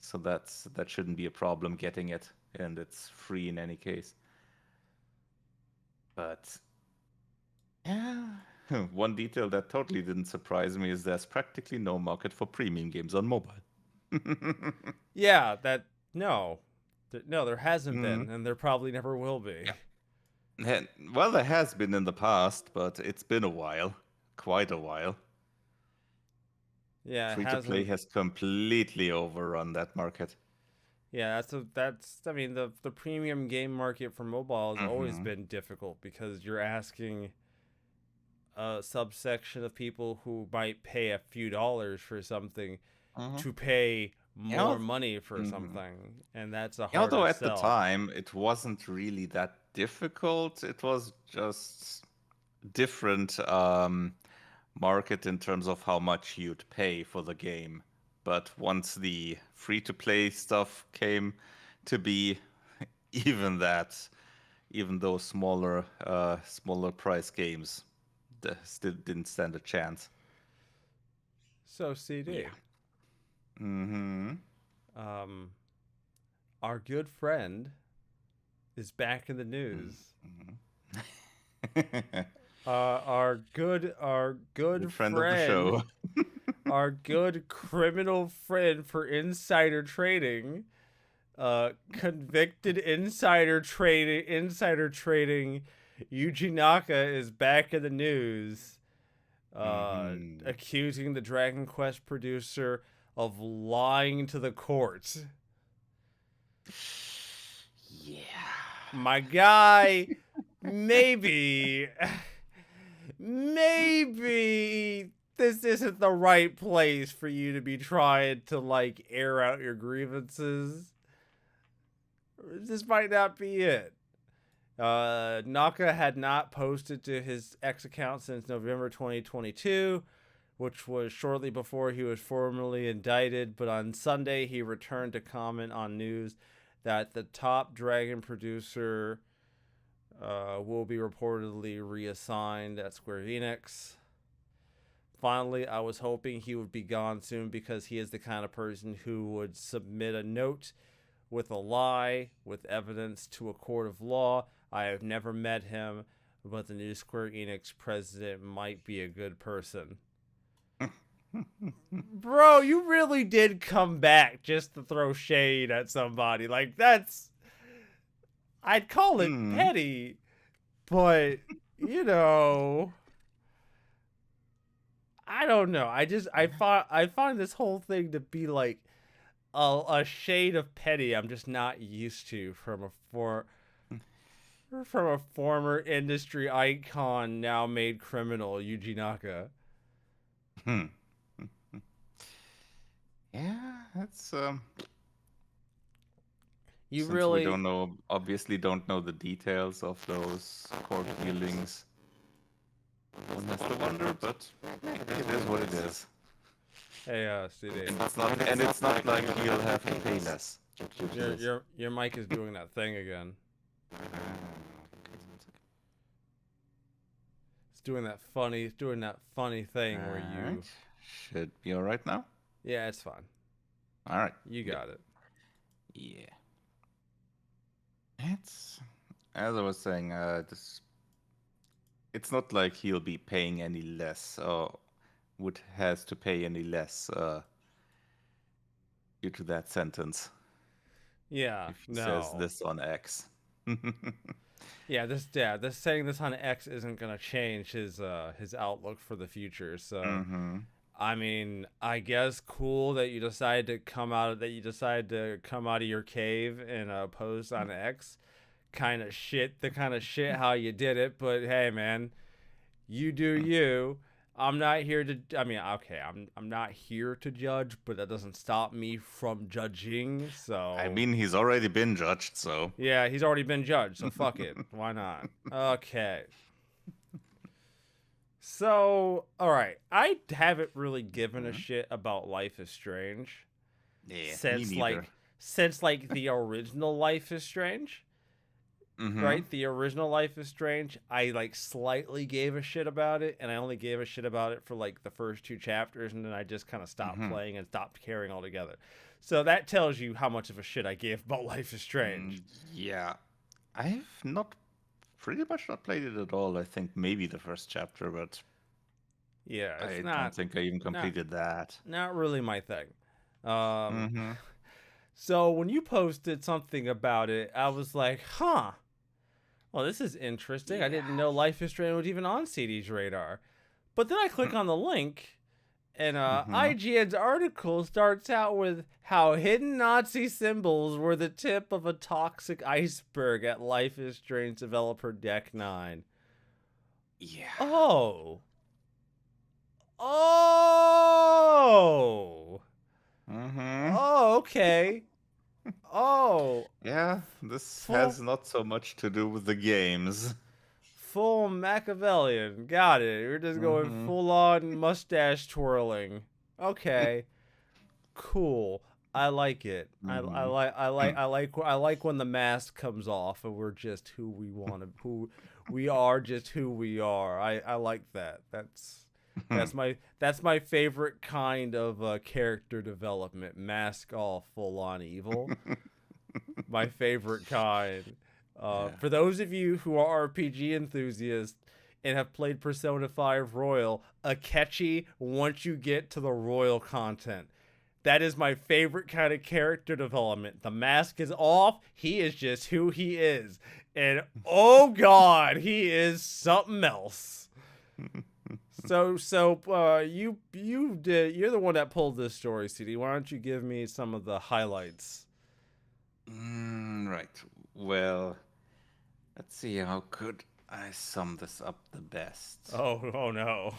So that shouldn't be a problem getting it, and it's free in any case. But yeah, one detail that totally didn't surprise me is there's practically no market for premium games on mobile. Yeah, no, there hasn't been, and there probably never will be. Yeah. Well, there has been in the past, but it's been a while, quite a while. Yeah, Free to play has completely overrun that market. Yeah, I mean the premium game market for mobile has always Mm-hmm. been difficult because you're asking a subsection of people who might pay a few dollars for something Mm-hmm. to pay Yeah. more money for Mm-hmm. something, and that's a Although harder at the sell. time it wasn't really that difficult, it was just different market in terms of how much you'd pay for the game. But once the free-to-play stuff came to be, even that, even those smaller price games, still didn't stand a chance. So CD, Yeah. Mm-hmm. um, our good friend is back in the news. Mm-hmm. Our good Good friend of the show. friend, our good criminal friend for insider trading, convicted insider trading, Yuji Naka is back in the news, Mm-hmm. accusing the Dragon Quest producer of lying to the court. Yeah. My guy, maybe, maybe this isn't the right place for you to be trying to like air out your grievances. This might not be it. Naka had not posted to his X account since November 2022, which was shortly before he was formally indicted. But on Sunday, he returned to comment on news that the top Dragon producer will be reportedly reassigned at Square Enix. Finally, I was hoping he would be gone soon because he is the kind of person who would submit a note with a lie, with evidence to a court of law. I have never met him, but the new Square Enix president might be a good person. Bro, you really did come back just to throw shade at somebody. Like, that's. I'd call it Hmm. petty, but, you know. I don't know. I find this whole thing to be like a shade of petty I'm just not used to from a former industry icon now made criminal, Yuji Naka. Hmm. Yeah, that's You since we really, don't know, obviously don't know the details of those court dealings. One has to wonder, but it is what it is. hey, CD, And it's not like he'll have to pay less due to this. your mic is doing that thing again. It's doing that funny thing where you, Alright. Should be alright now? yeah, it's fine. Alright. You Good. got it. Yeah. It's as I was saying, this it's not like he'll be paying any less or would has to pay any less due to that sentence Yeah, if he says no. this on X. This saying this on X isn't gonna change his outlook for the future. So Mm-hmm. I mean, I guess cool that you decided to come out of your cave and post on X. The kind of shit how you did it, but hey, man, you do you. I'm not here to. I mean, okay, I'm not here to judge, but that doesn't stop me from judging. I So mean, he's already been judged, so. yeah, he's already been judged. So fuck it. Why not? Okay. So, all right. I haven't really given a Mhm. shit about Life is Strange Yeah, me since neither. the original Life is Strange, Mm-hmm. right? The original Life is Strange, I like slightly gave a shit about it, and I only gave a shit about it for like the first two chapters, and then I just kind of stopped Mm-hmm. playing and stopped caring altogether. So that tells you how much of a shit I gave about Life is Strange. Yeah. I've not pretty much not played it at all. I think maybe the first chapter, but Yeah, it's I don't think I even not completed that. not really my thing. Um, Mm-hmm. so when you posted something about it, I was like, huh. Well, this is interesting. I Yeah. didn't know Life is Strange was even on CD's radar. But then I click on the link, And Mm-hmm. IGN's article starts out with how hidden Nazi symbols were the tip of a toxic iceberg at Life is Strange developer Deck 9. Yeah. Oh. Oh. Mm-hmm. Oh, okay. Oh. Yeah, this Full has not so much to do with the games. full Machiavellian. Got it. You're just going Mm-hmm. full on mustache twirling. Okay. Cool. I like it. I Mm-hmm. like I like I like I like when the mask comes off and we're just who we want to who we are just who we are. I like that. That's my favorite kind of character development. Mask off, full on evil. My favorite kind. Yeah. For those of you who are RPG enthusiasts and have played Persona 5 Royal, a catchy once you get to the Royal content. That is my favorite kind of character development. The mask is off. He is just who he is. And oh god, he is something else. You're the one that pulled this story, CD. Why don't you give me some of the highlights? Right. Well, let's see how could I sum this up the best. Oh no.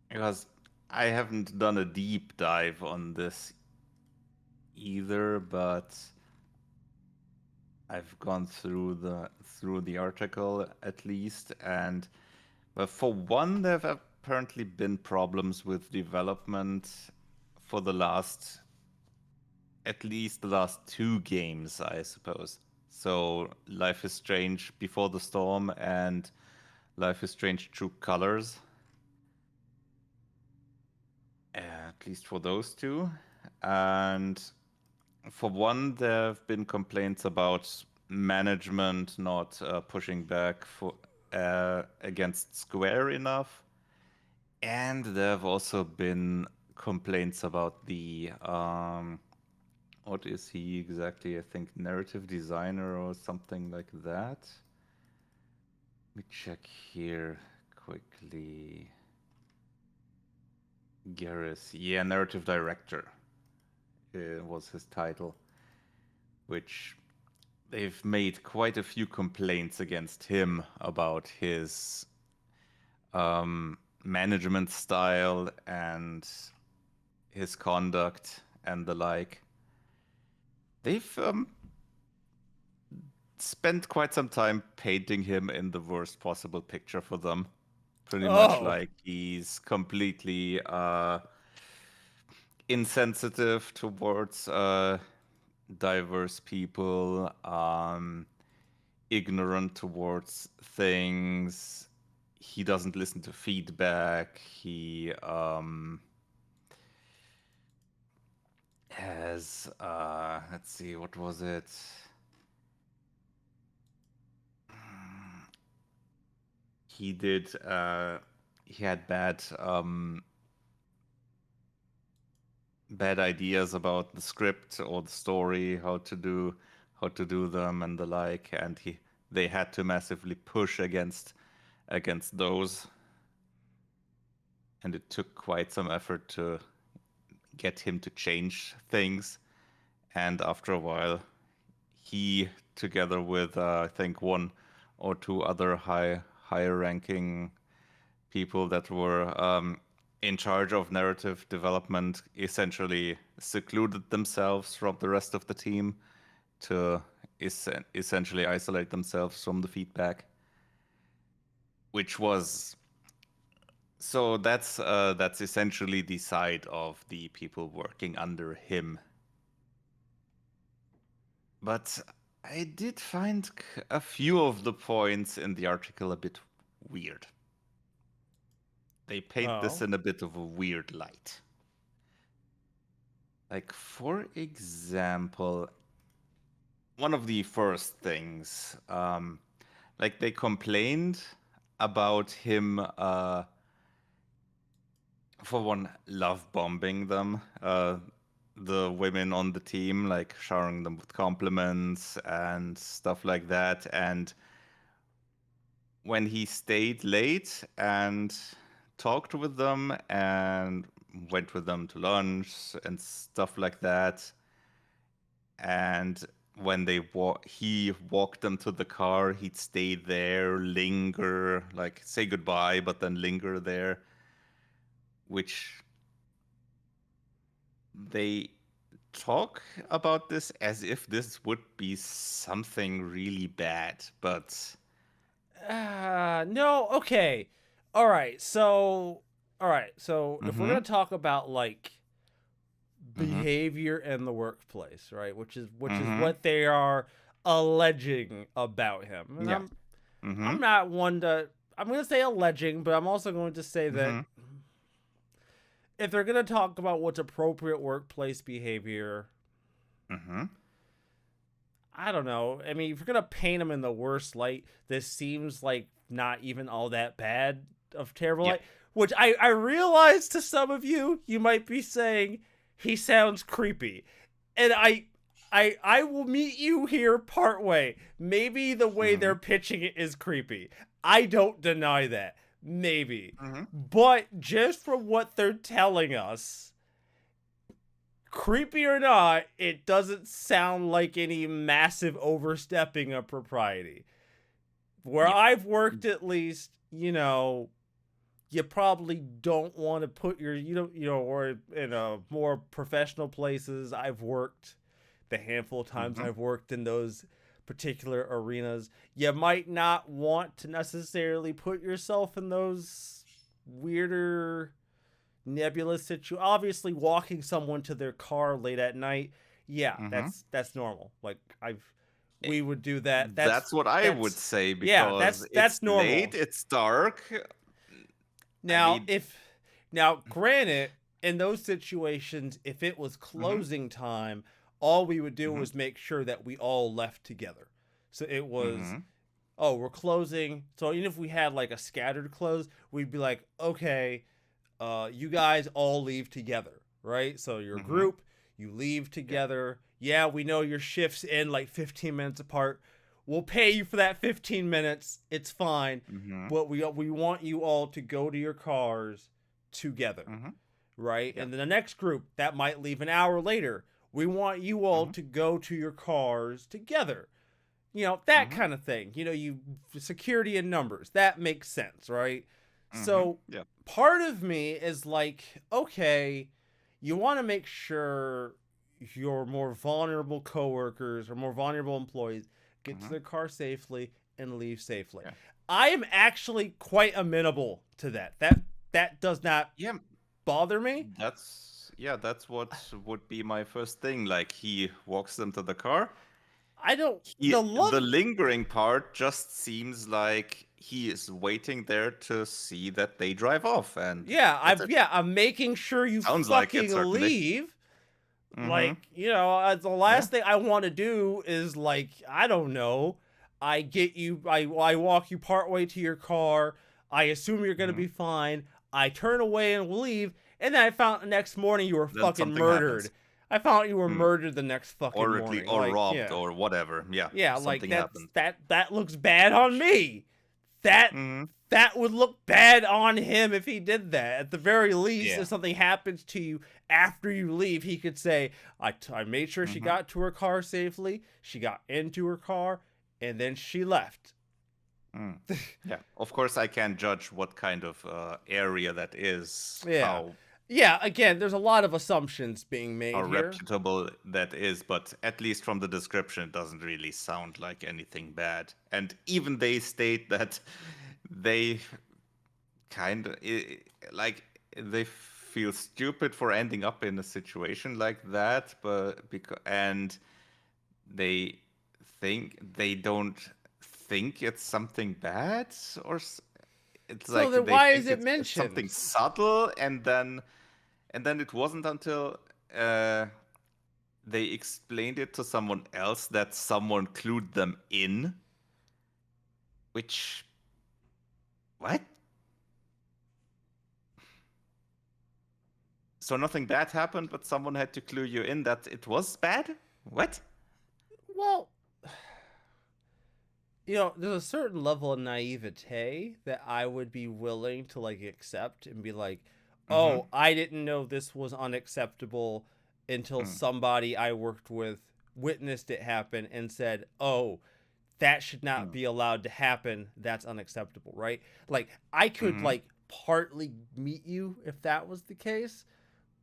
Because I haven't done a deep dive on this either, but I've gone through the article at least, and but for one, there have apparently been problems with development for the last, at least the last two games, I suppose. So Life is Strange Before the Storm and Life is Strange True Colors. At least for those two. And for one, there have been complaints about management not pushing back for against Square enough. And there have also been complaints about the what is he exactly? I think narrative designer or something like that. Let me check here quickly. Garrus, yeah, narrative director was his title, which they've made quite a few complaints against him about his management style and his conduct and the like. They've spent quite some time painting him in the worst possible picture for them. Pretty much Oh. like he's completely insensitive towards diverse people, ignorant towards things. He doesn't listen to feedback. He has let's see, what was it? He did he had bad ideas about the script or the story, how to do them and the like, and they had to massively push against those, and it took quite some effort to get him to change things. And after a while, he, together with I think one or two other higher ranking people that were in charge of narrative development, essentially secluded themselves from the rest of the team to essentially isolate themselves from the feedback, which was so that's essentially the side of the people working under him. But I did find a few of the points in the article a bit weird. They paint this Oh. in a bit of a weird light. Like, for example, one of the first things, like they complained about him, for one, love bombing them, the women on the team, like showering them with compliments and stuff like that. And when he stayed late and talked with them and went with them to lunch and stuff like that. And when he walked them to the car, he'd stay there, linger, like say goodbye, but then linger there, which they talk about this as if this would be something really bad, but No, okay. All right. So if we're mm-hmm, going to talk about like mm-hmm, behavior in the workplace, right? Which is mm-hmm, what they are alleging about him. And yeah, I'm mm-hmm, not one to I'm going to say alleging, but I'm also going to say that mm-hmm, if they're going to talk about what's appropriate workplace behavior, mm-hmm, I don't know. I mean, if you're going to paint him in the worst light, this seems like not even all that bad of terrible yeah, light, which I realize to some of you, you might be saying he sounds creepy. And I will meet you here part way. Maybe the way mm-hmm, they're pitching it is creepy. I don't deny that. Maybe. mm-hmm, But just from what they're telling us, creepy or not, it doesn't sound like any massive overstepping of propriety. Where yeah, I've worked, at least, you probably don't want to put or in a more professional places I've worked, the handful of times mm-hmm, I've worked in those particular arenas, you might not want to necessarily put yourself in those weirder nebulous situation. Obviously, walking someone to their car late at night, yeah, mm-hmm. that's normal. Like Eh, we would do that. That's what I would That's say yeah, because it's that's late, normal. it's dark. I Now, mean, granted, in those situations, if it was mm-hmm, closing time, all we would do mm-hmm, was make sure that we all left together. So it was, mm-hmm, oh, we're closing. So even if we had like a scattered close, we'd be like, okay, you guys all leave together, right? So your mm-hmm, group, you leave yeah, together. Yeah, we know your shifts end like 15 minutes apart. We'll pay you for that 15 minutes. It's fine. mm-hmm, But we want you all to go to your cars together, mm-hmm, right? yeah, And then the next group that might leave an hour later, we want you all mm-hmm, to go to your cars together. That mm-hmm, kind of thing. You security in numbers. That makes sense, right? mm-hmm, So yeah, part of me is like, okay, you want to make sure your more vulnerable coworkers or more vulnerable employees get to mm-hmm, their car safely and leave safely. yeah, I am actually quite amenable to that. That does not yeah. bother me. That's what would be my first thing. Like he walks them to the car. I don't the love. The lingering part just seems like he is waiting there to see that they drive off, and that's it. I'm making sure you Sounds like it, fucking certainly. leave. Mm-hmm. Like, the Yeah. last thing I want to do is like, I don't know, I walk you partway to your car. I assume you're gonna Mm-hmm. be fine. I turn away and leave, and then I found the next morning you were Then fucking something happens. murdered. I found you were Mm. murdered the next fucking Or at least, morning. or Like, robbed, yeah, or whatever. Yeah, yeah, like something happened. that looks bad on me. That Mm-hmm. that would look bad on him if he did that. At the very least, Yeah. if something happens to you after you leave, he could say, I made sure she Mm-hmm. got to her car safely, she got into her car, and then she left. Mm. Yeah. Of course, I can't judge what kind of area that is, Yeah. Yeah, again, there's a lot of assumptions being made how here. reputable that is, but at least from the description, it doesn't really sound like anything bad. And even they state that they kind of like they feel stupid for ending up in a situation like that, but and they they don't think it's something bad, or it's So like then they why is think it it's something mentioned? subtle, and then it wasn't until they explained it to someone else that someone clued them in. Which, what? So nothing bad happened, but someone had to clue you in that it was bad? What? Well, there's a certain level of naivete that I would be willing to like accept and be like, Mm-hmm. oh, I didn't know this was unacceptable until Mm. somebody I worked with witnessed it happen and said, oh, that should not Mm. be allowed to happen. That's unacceptable, right? Like, I could Mm-hmm. like partly meet you if that was the case,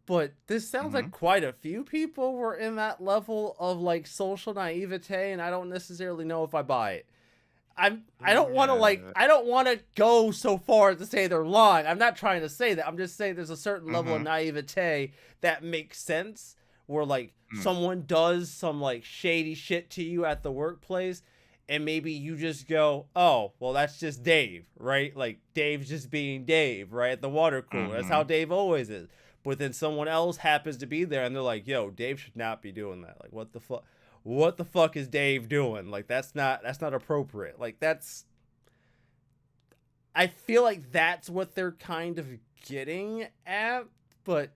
but this sounds Mm-hmm. like quite a few people were in that level of like social naivete, and I don't necessarily know if I buy it. I don't want to like Yeah. I don't want to go so far as to say they're lying. I'm not trying to say that. I'm just saying there's a certain level of Mm-hmm. naivete that makes sense where like Mm. someone does some like shady shit to you at the workplace and maybe you just go, "Oh, well that's just Dave," right? Like Dave's just being Dave, right? At the water cooler. That's Mm-hmm. how Dave always is. But then someone else happens to be there and they're like, "Yo, Dave should not be doing that." Like what the fuck? What the fuck is Dave doing? Like that's not appropriate. Like that's I feel like that's what they're kind of getting at, but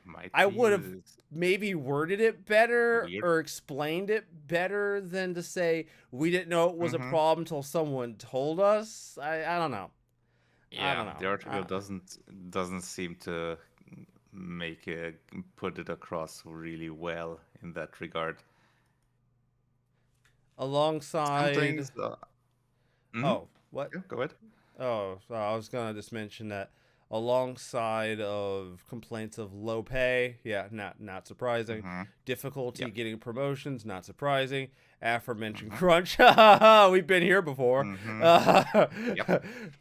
Might I be would have maybe worded it better weird. or explained it better than to say we didn't know it was a Mm-hmm. problem until someone told us. I don't know. I Yeah, don't know. the article doesn't seem to make it put it across really well in that regard. Some Alongside things. Mhm. oh, what? Yeah, go ahead. Oh, so I was gonna just mention that alongside of complaints of low pay, yeah, not surprising. Mm-hmm. Difficulty Yep. getting promotions, not surprising. Aforementioned Mm-hmm. crunch, we've been here before. Mm-hmm. Uh,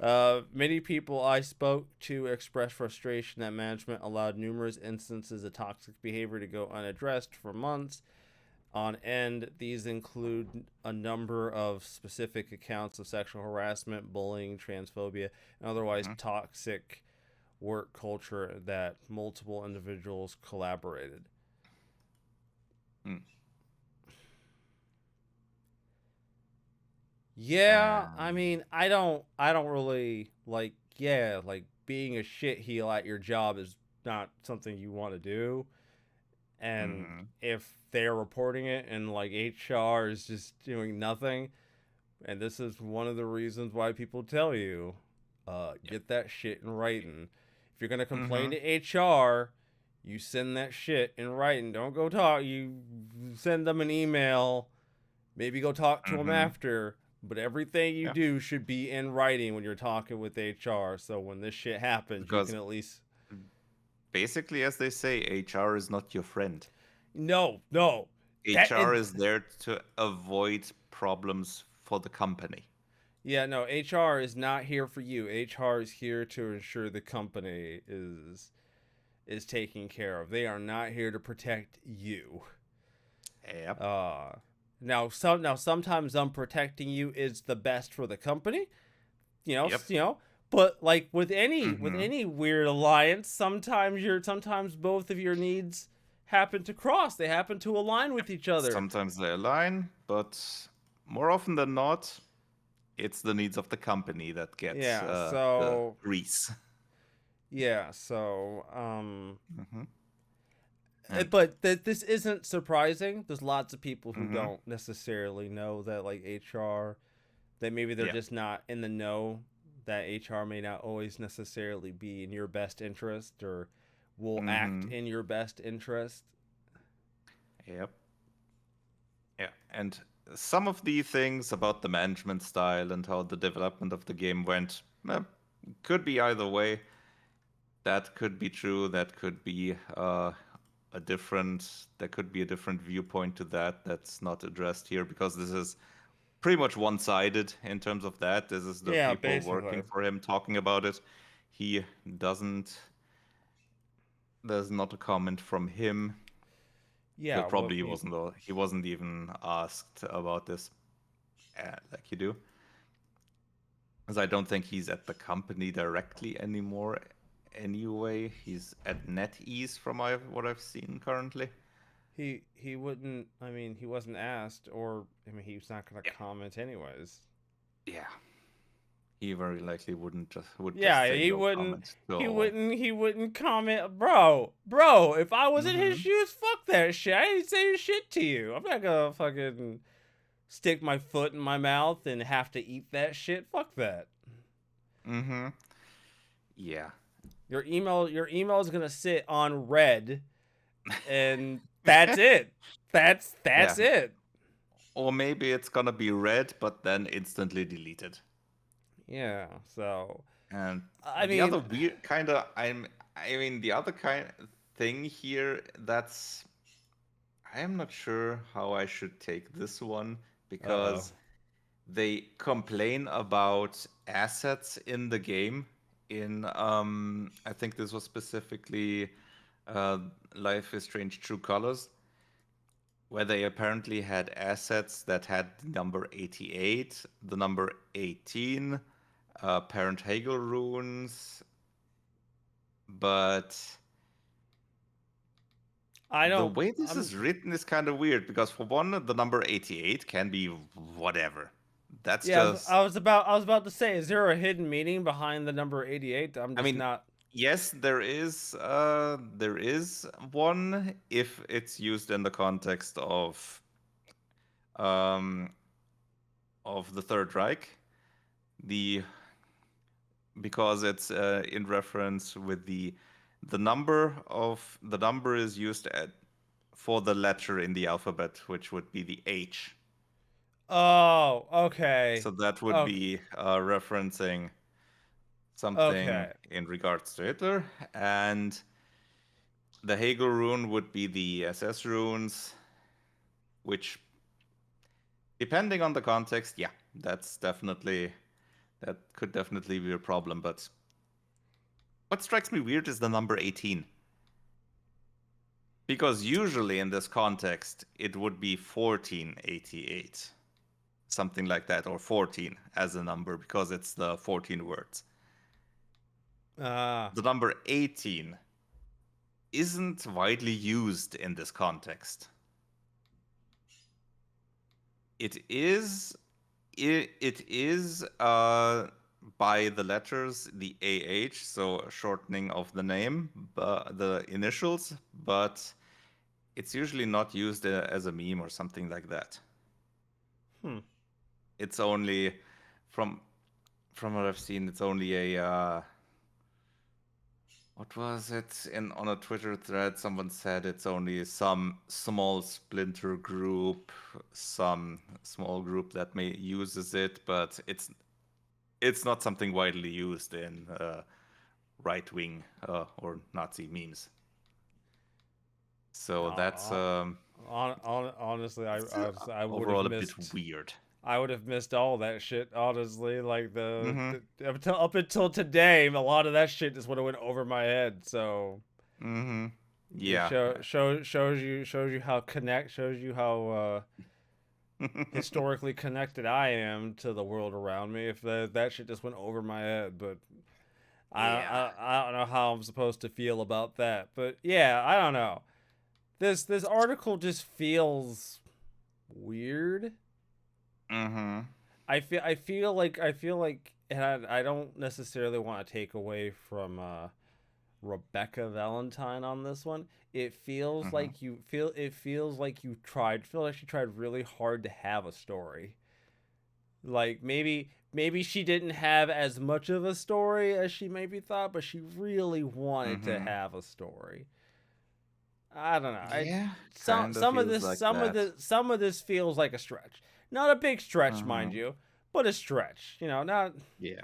Yep. many people I spoke to expressed frustration that management allowed numerous instances of toxic behavior to go unaddressed for months on end. These include a number of specific accounts of sexual harassment, bullying, transphobia, and otherwise Mm-hmm. toxic work culture that multiple individuals collaborated. Mm. Yeah, I Um, mean, I don't really like like being a shitheel at your job is not something you want to do. And mhm. if they're reporting it and like HR is just doing nothing, and this is one of the reasons why people tell you, Yep. get that shit in writing. If you're gonna complain Mm-hmm. to HR, you send that shit in writing. Don't go talk. You send them an email. Maybe go talk to them Mm-hmm. after. But everything you Yeah. do should be in writing when you're talking with HR. So when this shit happens, you Because can at least basically, as they say, HR is not your friend. no that HR and is there to avoid problems for the company. yeah, no, HR is not here for you. HR is here to ensure the company is taken care of. They are not here to protect you. Yep. Uh now sometimes them protecting you is the best for the company. Yep. But like with any Mm-hmm. weird alliance, sometimes both of your needs happen to cross. They happen to align with each other. Sometimes they align, but more often than not, it's the needs of the company that get Yeah, the so grease. yeah, so Mm-hmm. And but this isn't surprising. There's lots of people who mm-hmm. don't necessarily know that like HR that maybe they're Yeah. just not in the know that HR may not always necessarily be in your best interest or will act Mm-hmm. in your best interest. Yep. Yeah. And some of the things about the management style and how the development of the game went could be either way. That could be true. That could be a different. There could be a different viewpoint to that. That's not addressed here because this is pretty much one-sided in terms of that. This is the Yeah, people working basically. for him talking about it. He doesn't. There's not a comment from him. Yeah, But what probably he we wasn't. He wasn't even asked about this, like you do. Because I don't think he's at the company directly anymore. Anyway, he's at NetEase from what I've seen currently. he wouldn't. I mean, he wasn't asked, or I mean, he's not going to Yeah. comment anyways. Yeah. He very likely would just Yeah, say he no wouldn't. comment to He all. wouldn't. He wouldn't comment, bro. Bro, if I was in his Mm-hmm. shoes, fuck that shit. I ain't saying shit to you. I'm not gonna fucking stick my foot in my mouth and have to eat that shit. Fuck that. Mm-hmm. Yeah. Your email is gonna sit on red, and that's it. That's Yeah. it. Or maybe it's gonna be read, but then instantly deleted. Yeah. So, And I the other mean, weird kind of, I mean, the other kind thing here that's, I am not sure how I should take this one uh because they complain about assets in the game. In I think this was specifically uh, Life is Strange True Colors, where they apparently had assets that had the number 88, the number 18, Parent Hegel runes, but I the don't. way this is written is kind of weird because for one, the number 88 can be whatever. That's Yeah, just, I was about to say, is there a hidden meaning behind the number 88? I'm I just mean, not. yes, there is one if it's used in the context um of the Third Reich. The Because it's in reference with the number is used for the letter in the alphabet, which would be the H. Oh, okay. So that would Okay. be referencing something Okay. in regards to Hitler, and the Hegel rune would be the SS runes, which, depending on the context, yeah, that could definitely be a problem. But what strikes me weird is the number 18. Because usually in this context, it would be 1488, something like that, or 14 as a number, because it's the 14 words. Ah. The number 18 isn't widely used in this context. It is by the letters, the AH, so a shortening of the name, the initials, but it's usually not used as a meme or something like that. Hmm. It's only from what I've seen, it's only a what was it in on a Twitter thread? Someone said it's only some small splinter group, some small group that may uses it, but it's not something widely used in right wing or Nazi memes. So that's Honestly, I would have overall a bit missed. weird. I would have missed all that shit. Honestly, like Mm-hmm. up until today, a lot of that shit just would have went over my head. So Mm-hmm. it Yeah. shows you how shows you how historically connected I am to the world around me. If that shit just went over my head, but Yeah. I don't know how I'm supposed to feel about that. But yeah, I don't know. This article just feels weird. Mm-hmm. I feel like, and I don't necessarily want to take away from Rebecca Valentine on this one. Mm-hmm. It feels like you tried feel like she tried really hard to have a story. Like maybe she didn't have as much of a story as she maybe thought, but she really wanted to Mm-hmm. have a story. I don't know. Yeah, kind of feels like that. Some of this feels like a stretch. Not a big stretch, mind Uh-huh. you, but a stretch. You know, Yeah.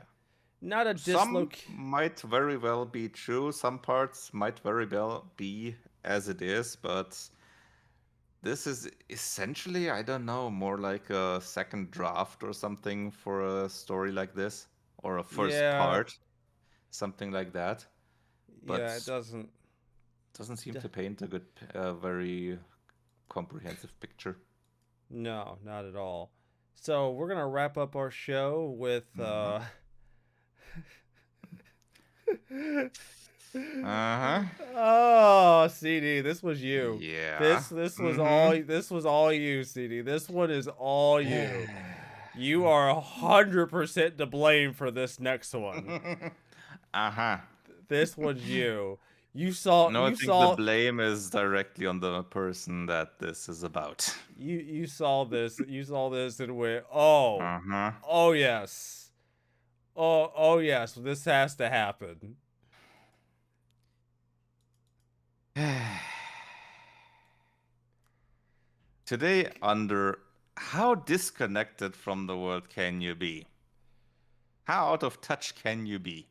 not a Some dislocate. might very well be true. Some parts might very well be as it is, but this is essentially, I don't know, more like a second draft or something for a story like this, or a first Yeah, part, something like that. yeah. It But doesn't. doesn't seem D- to paint a very comprehensive picture. no, not at all. So we're gonna wrap up our show with Uh-huh. Uh-huh. oh, CD, this was you. Yeah. Mm-hmm. This was all you, CD. This one is all you. You are 100% to blame for this next one. Uh-huh. This was you. No, I think the blame is directly on the person that this is about. you saw this and went, oh, Uh-huh. oh yes, oh yes, this has to happen. Today, under how disconnected from the world can you be? How out of touch can you be?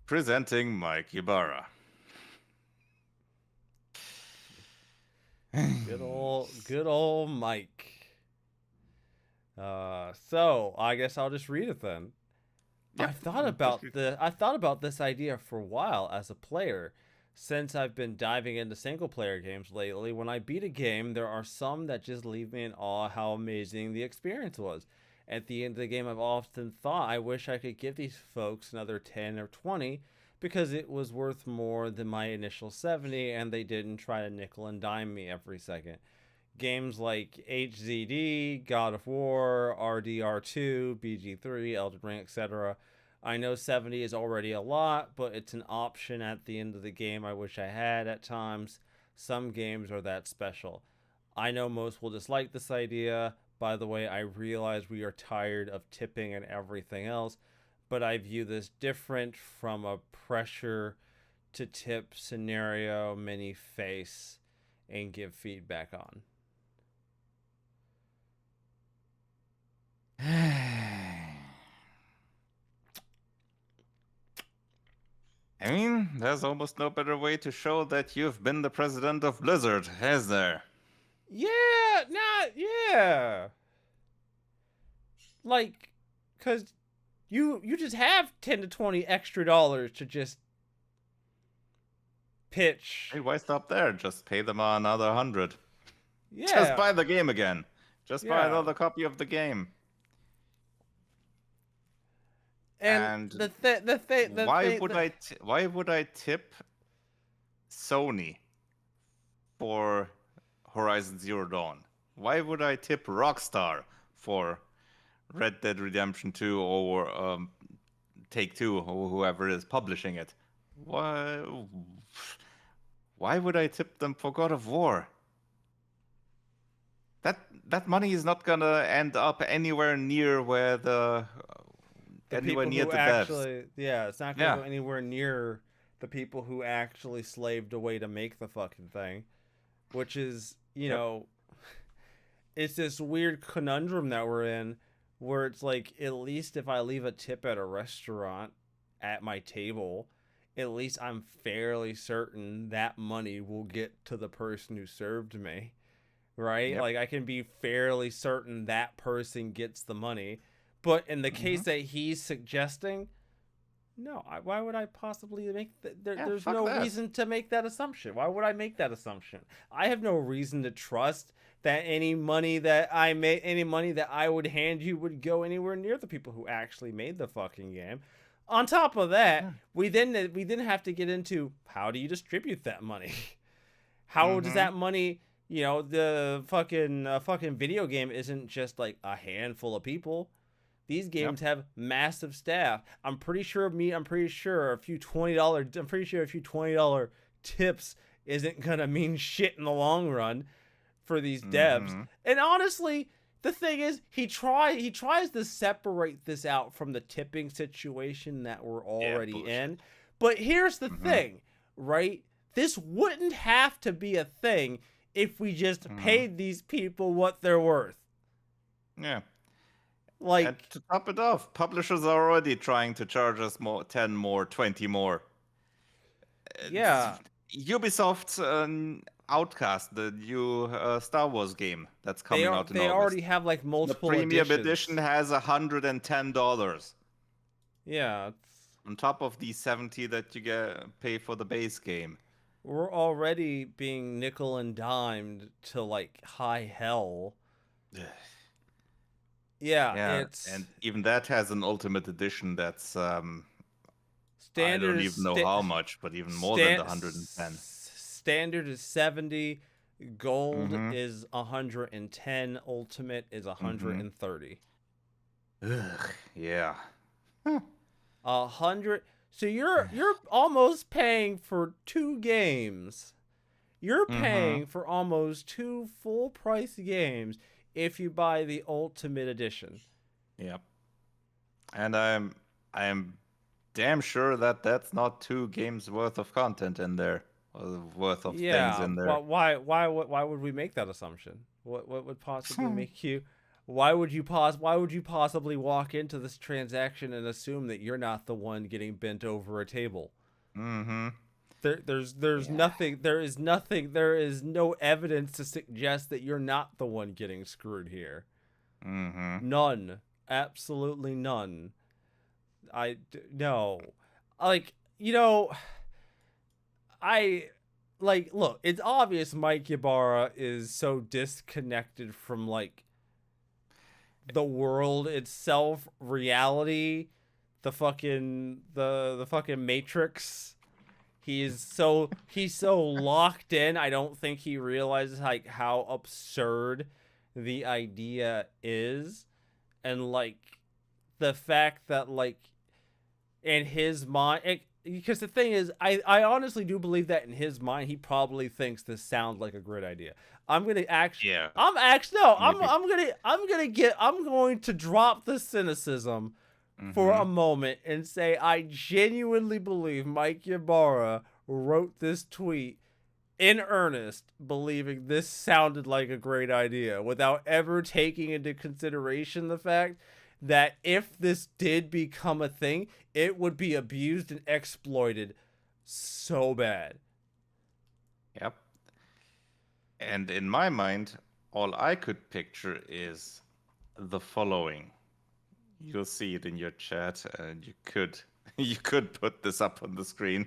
Presenting Mike Ybarra. Good old Mike. So I guess I'll just read it then. Yep. I thought about this idea for a while as a player. Since I've been diving into single player games lately, when I beat a game, there are some that just leave me in awe how amazing the experience was. At the end of the game, I've often thought I wish I could give these folks another 10 or 20 because it was worth more than my initial 70 and they didn't try to nickel and dime me every second. Games like HZD, God of War, RDR2, BG3, Elden Ring, etc. I know 70 is already a lot, but it's an option at the end of the game I wish I had at times. Some games are that special. I know most will dislike this idea. By the way, I realize we are tired of tipping and everything else, but I view this different from a pressure to tip scenario many face and give feedback on. I mean, there's almost no better way to show that you've been the president of Blizzard, is there? Yeah, yeah. Like, cause you just have 10 to 20 extra dollars to just pitch. Hey, why stop there? Just pay them another 100. Yeah. Just buy the game again. Just buy Yeah. another copy of the game. And why would I tip Sony for Horizon Zero Dawn? Why would I tip Rockstar for Red Dead Redemption 2 or Take-Two or whoever is publishing it? Why would I tip them for God of War? That money is not gonna end up anywhere near where anywhere near the devs. Yeah, it's not gonna go anywhere near the people who actually slaved away to make the fucking thing, which is, you know, it's this weird conundrum that we're in, where it's like, at least if I leave a tip at a restaurant at my table, at least I'm fairly certain that money will get to the person who served me, right? Like, I can be fairly certain that person gets the money. But in the case that he's suggesting, no, why would I possibly make that? There's no reason to make that assumption. Why would I make that assumption? I have no reason to trust that any money that I would hand you would go anywhere near the people who actually made the fucking game. On top of that, we then have to get into, how do you distribute that money? How does that money, you know, the fucking video game isn't just like a handful of people. These games have massive staff. I'm pretty sure a few $20 tips isn't gonna mean shit in the long run for these devs. And honestly, the thing is, he tries to separate this out from the tipping situation that we're already in. But here's the thing, right? This wouldn't have to be a thing if we just paid these people what they're worth. Yeah. Like, and to top it off, publishers are already trying to charge us 10 more, 20 more. Yeah. Ubisoft's Outcast, the new Star Wars game that's coming out in August. They already have like multiple The premium editions. edition has $110. Yeah. On top of the 70 that you pay for the base game. We're already being nickel and dimed to like high hell. Yeah, and even that has an ultimate edition that's I don't even know how much, but even more than the 110. Standard is 70, gold is 110, ultimate is 130. Ugh, yeah. 100. So you're almost paying for 2 games. You're Mm-hmm. paying for almost 2 full price games if you buy the Ultimate Edition. Yep. And I'm damn sure that that's not 2 games worth of content in there, or worth of things Yeah, in there. but why would we make that assumption? What would possibly make you why would you possibly walk into this transaction and assume that you're not the one getting bent over a table? Mm-hmm. There's Yeah. nothing there is no evidence to suggest that you're not the one getting screwed here. Mm-hmm. None. Absolutely none. No. Like, you know, I look, it's obvious Mike Ybarra is so disconnected from like the world itself, reality, the fucking Matrix. He's so locked in. I don't think he realizes like how absurd the idea is, and like the fact that like in his mind, because the thing is, I honestly do believe that in his mind he probably thinks this sounds like a great idea. I'm gonna actually Yeah. I'm actually no Maybe. I'm going to drop the cynicism for Mm-hmm. a moment and say I genuinely believe Mike Ybarra wrote this tweet in earnest, believing this sounded like a great idea without ever taking into consideration the fact that if this did become a thing, it would be abused and exploited so bad. Yep. And in my mind, all I could picture is the following. You'll see it in your chat, and you could put this up on the screen.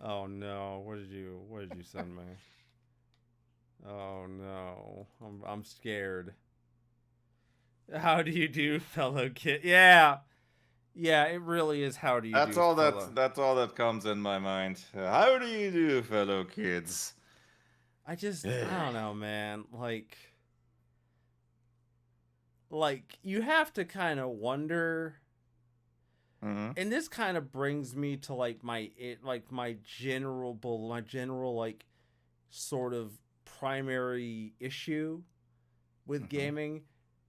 Oh no, what did you send me? Oh no. I'm scared. How do you do, fellow kid? Yeah. Yeah, it really is how do you do, fellow. That's all that comes in my mind. How do you do, fellow kids? I don't know, man. Like you have to kind of wonder, Mm-hmm. and this kind of brings me to like my general like sort of primary issue with Mm-hmm. gaming.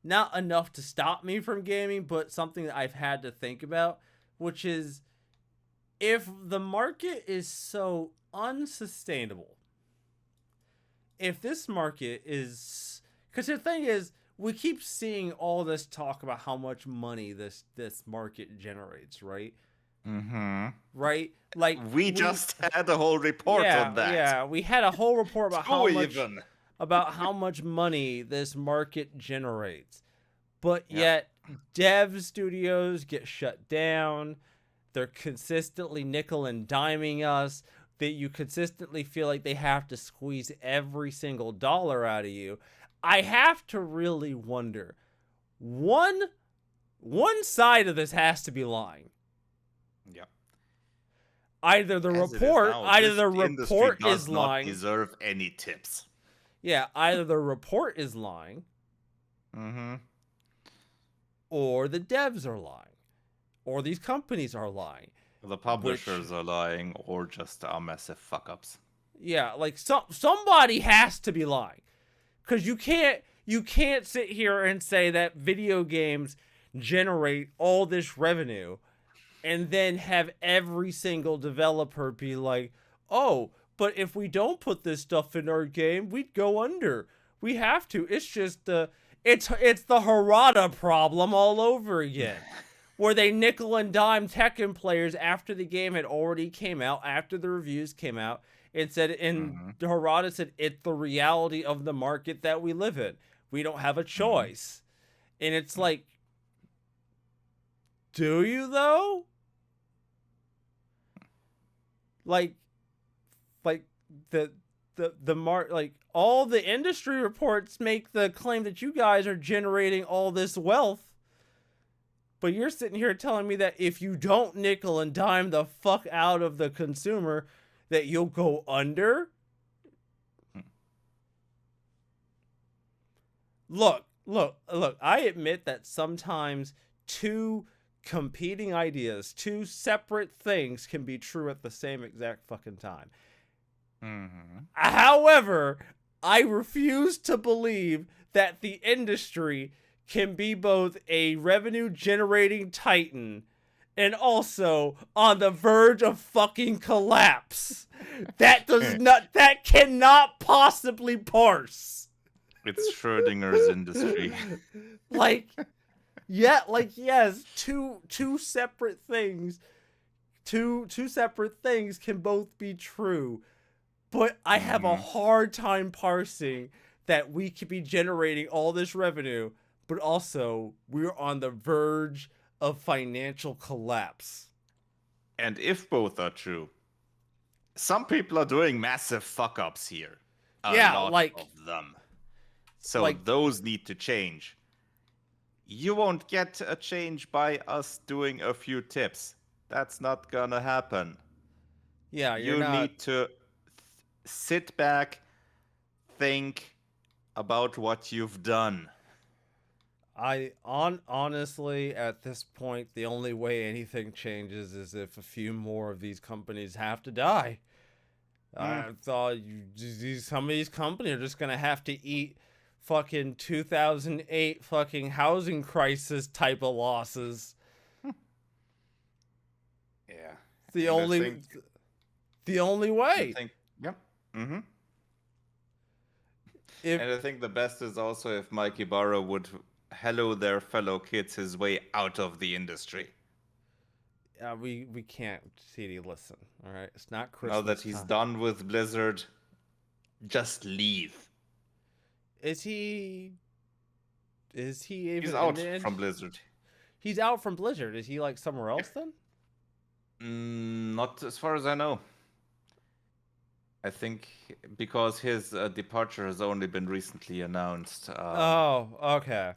Not enough to stop me from gaming, but something that I've had to think about, which is if the market is so unsustainable, if this market is, because the thing is, we keep seeing all this talk about how much money this market generates, right? Mm-hmm. Right? Like We just had a whole report on that. yeah, we had a whole report Two even. about how much money this market generates. But Yep. yet dev studios get shut down. They're consistently nickel and diming us. That you consistently feel like they have to squeeze every single dollar out of you. I have to really wonder. One side of this has to be lying. Yep. Either the As it is report, now, either this the industry report does is not lying. deserve any tips. Yeah, either the report is lying, Mm-hmm. or the devs are lying, or these companies are lying. The Which, publishers are lying, or just are massive fuck ups. yeah, like somebody has to be lying, because you can't sit here and say that video games generate all this revenue and then have every single developer be like, oh, but if we don't put this stuff in our game, we'd go under. We have to. It's just it's the Harada problem all over again. Where they nickel and dime Tekken players after the game had already came out, after the reviews came out, and said, and Mm-hmm. Harada said, it's the reality of the market that we live in. We don't have a Mm-hmm. choice. And it's like, do you though? Like, like like all the industry reports make the claim that you guys are generating all this wealth, but you're sitting here telling me that if you don't nickel and dime the fuck out of the consumer, that you'll go under. Look, I admit that sometimes too competing ideas, two separate things can be true at the same exact fucking time. Mm-hmm. However, I refuse to believe that the industry can be both a revenue generating titan and also on the verge of fucking collapse. That cannot possibly parse. It's Schrodinger's industry. Like, yeah, like, yes, two separate things. Two separate things can both be true. But I have a hard time parsing that we could be generating all this revenue, but also we're on the verge of financial collapse. And if both are true, some people are doing massive fuck ups here. A lot of them. So those need to change. You won't get a change by us doing a few tips. That's not gonna happen. Yeah, you need to sit back, think about what you've done. Honestly, at this point, the only way anything changes is if a few more of these companies have to die. I thought some of these companies are just gonna have to eat fucking 2008 fucking housing crisis type of losses. Yeah, the only way. Yep. Mm-hmm. And I think the best is also if Mike Ybarra would hello their fellow kids his way out of the industry. We can't, CD, listen, all right? It's not Christmas now that he's done with Blizzard, just leave. Is he even... He's out from Blizzard. He's out from Blizzard. Is he, like, somewhere else, then? Not as far as I know. I think because his departure has only been recently announced. Oh, okay.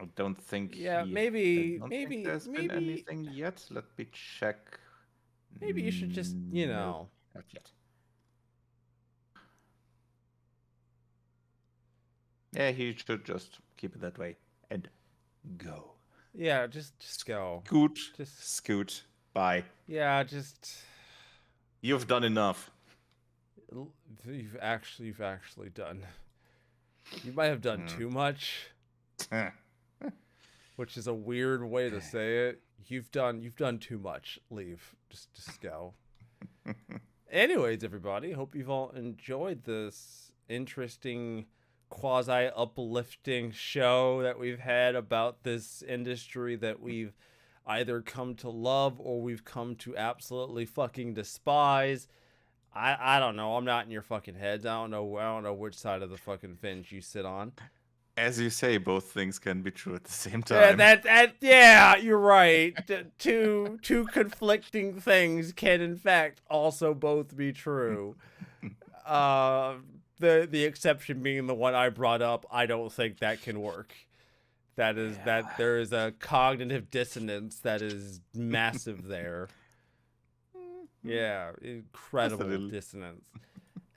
I don't think. Yeah, maybe there's been anything yet. Let me check. Maybe you should just, not yet. Yeah, he should just keep it that way and go. Yeah, just go. Scoot. Bye. Yeah, just. You've done enough. You've actually done. You might have done too much. Which is a weird way to say it. You've done too much. Leave. Just go. Anyways, everybody, hope you've all enjoyed this interesting, quasi-uplifting show that we've had about this industry that we've either come to love or we've come to absolutely fucking despise. I don't know. I'm not in your fucking heads. I don't know which side of the fucking fence you sit on. As you say, both things can be true at the same time. Yeah, you're right. Two conflicting things can in fact also both be true. The exception being the one I brought up. I don't think that can work. That there is a cognitive dissonance that is massive there. Yeah, incredible dissonance.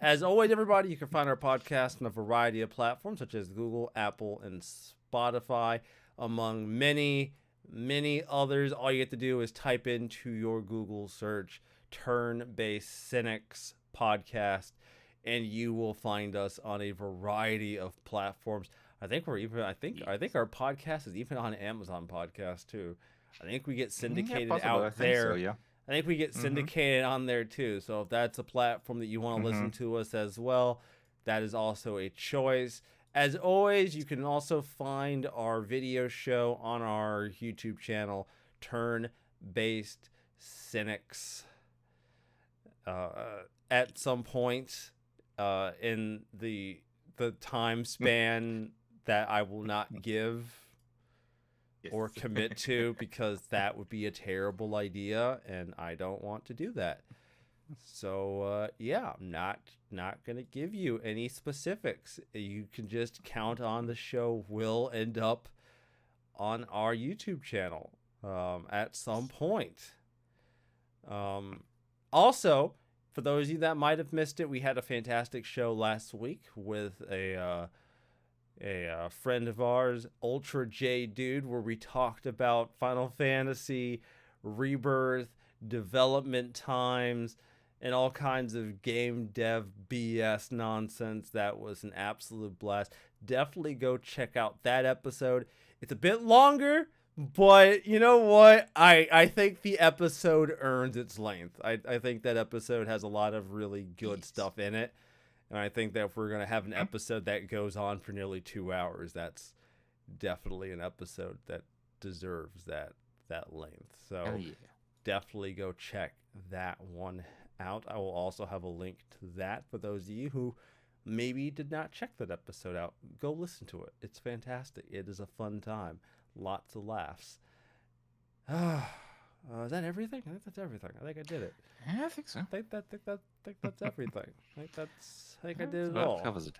As always, everybody, you can find our podcast on a variety of platforms such as Google, Apple, and Spotify, among many, many others. All you have to do is type into your Google search Turn-Based Cynics podcast, and you will find us on a variety of platforms. I think our podcast is even on Amazon Podcast too. I think we get syndicated out there. So, yeah. I think we get syndicated on there too. So if that's a platform that you want to listen to us as well, that is also a choice. As always, you can also find our video show on our YouTube channel, Turn-Based Cynics. At some point in the time span that I will not give or commit to, because that would be a terrible idea and I don't want to do that. So yeah, I'm not going to give you any specifics. You can just count on the show will end up on our YouTube channel at some point. Also, for those of you that might have missed it, we had a fantastic show last week with a a friend of ours, Ultra J Dude, where we talked about Final Fantasy, Rebirth, development times, and all kinds of game dev BS nonsense. That was an absolute blast. Definitely go check out that episode. It's a bit longer, but you know what? I think the episode earns its length. I think that episode has a lot of really good stuff in it. And I think that if we're going to have an episode that goes on for nearly 2 hours, that's definitely an episode that deserves that length. So definitely go check that one out. I will also have a link to that for those of you who maybe did not check that episode out. Go listen to it. It's fantastic. It is a fun time. Lots of laughs. Is that everything? I think that's everything. I think I did it. Yeah, I think so. I think that's everything. I think I did it all. Covers it.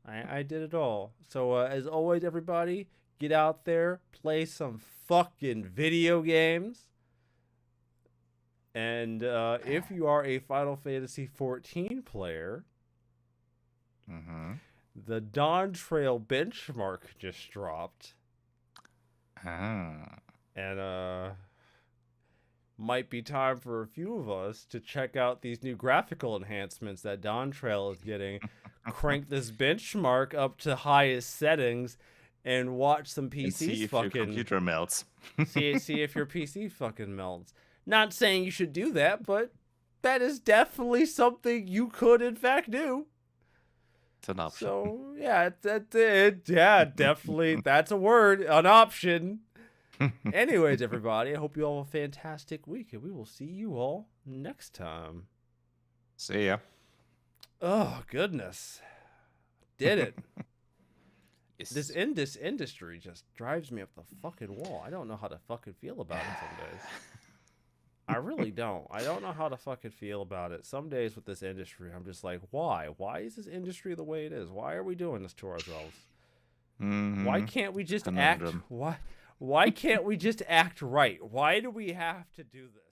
I did it all. So as always, everybody, get out there, play some fucking video games. And if you are a Final Fantasy 14 player, the Dawn Trail benchmark just dropped. And might be time for a few of us to check out these new graphical enhancements that Dawn Trail is getting. Crank this benchmark up to highest settings and watch some PCs see if your computer melts. see if your PC fucking melts. Not saying you should do that, but that is definitely something you could in fact do. It's an option. So yeah, that's it. Yeah, definitely. That's a word, an option. Anyways, everybody, I hope you all have a fantastic week, and we will see you all next time. See ya. Oh, goodness. Did it. Yes. This industry just drives me up the fucking wall. I don't know how to fucking feel about it some days. I really don't. I don't know how to fucking feel about it. Some days with this industry, I'm just like, why? Why is this industry the way it is? Why are we doing this to ourselves? Why can't we just act? Why can't we just act right? Why do we have to do this?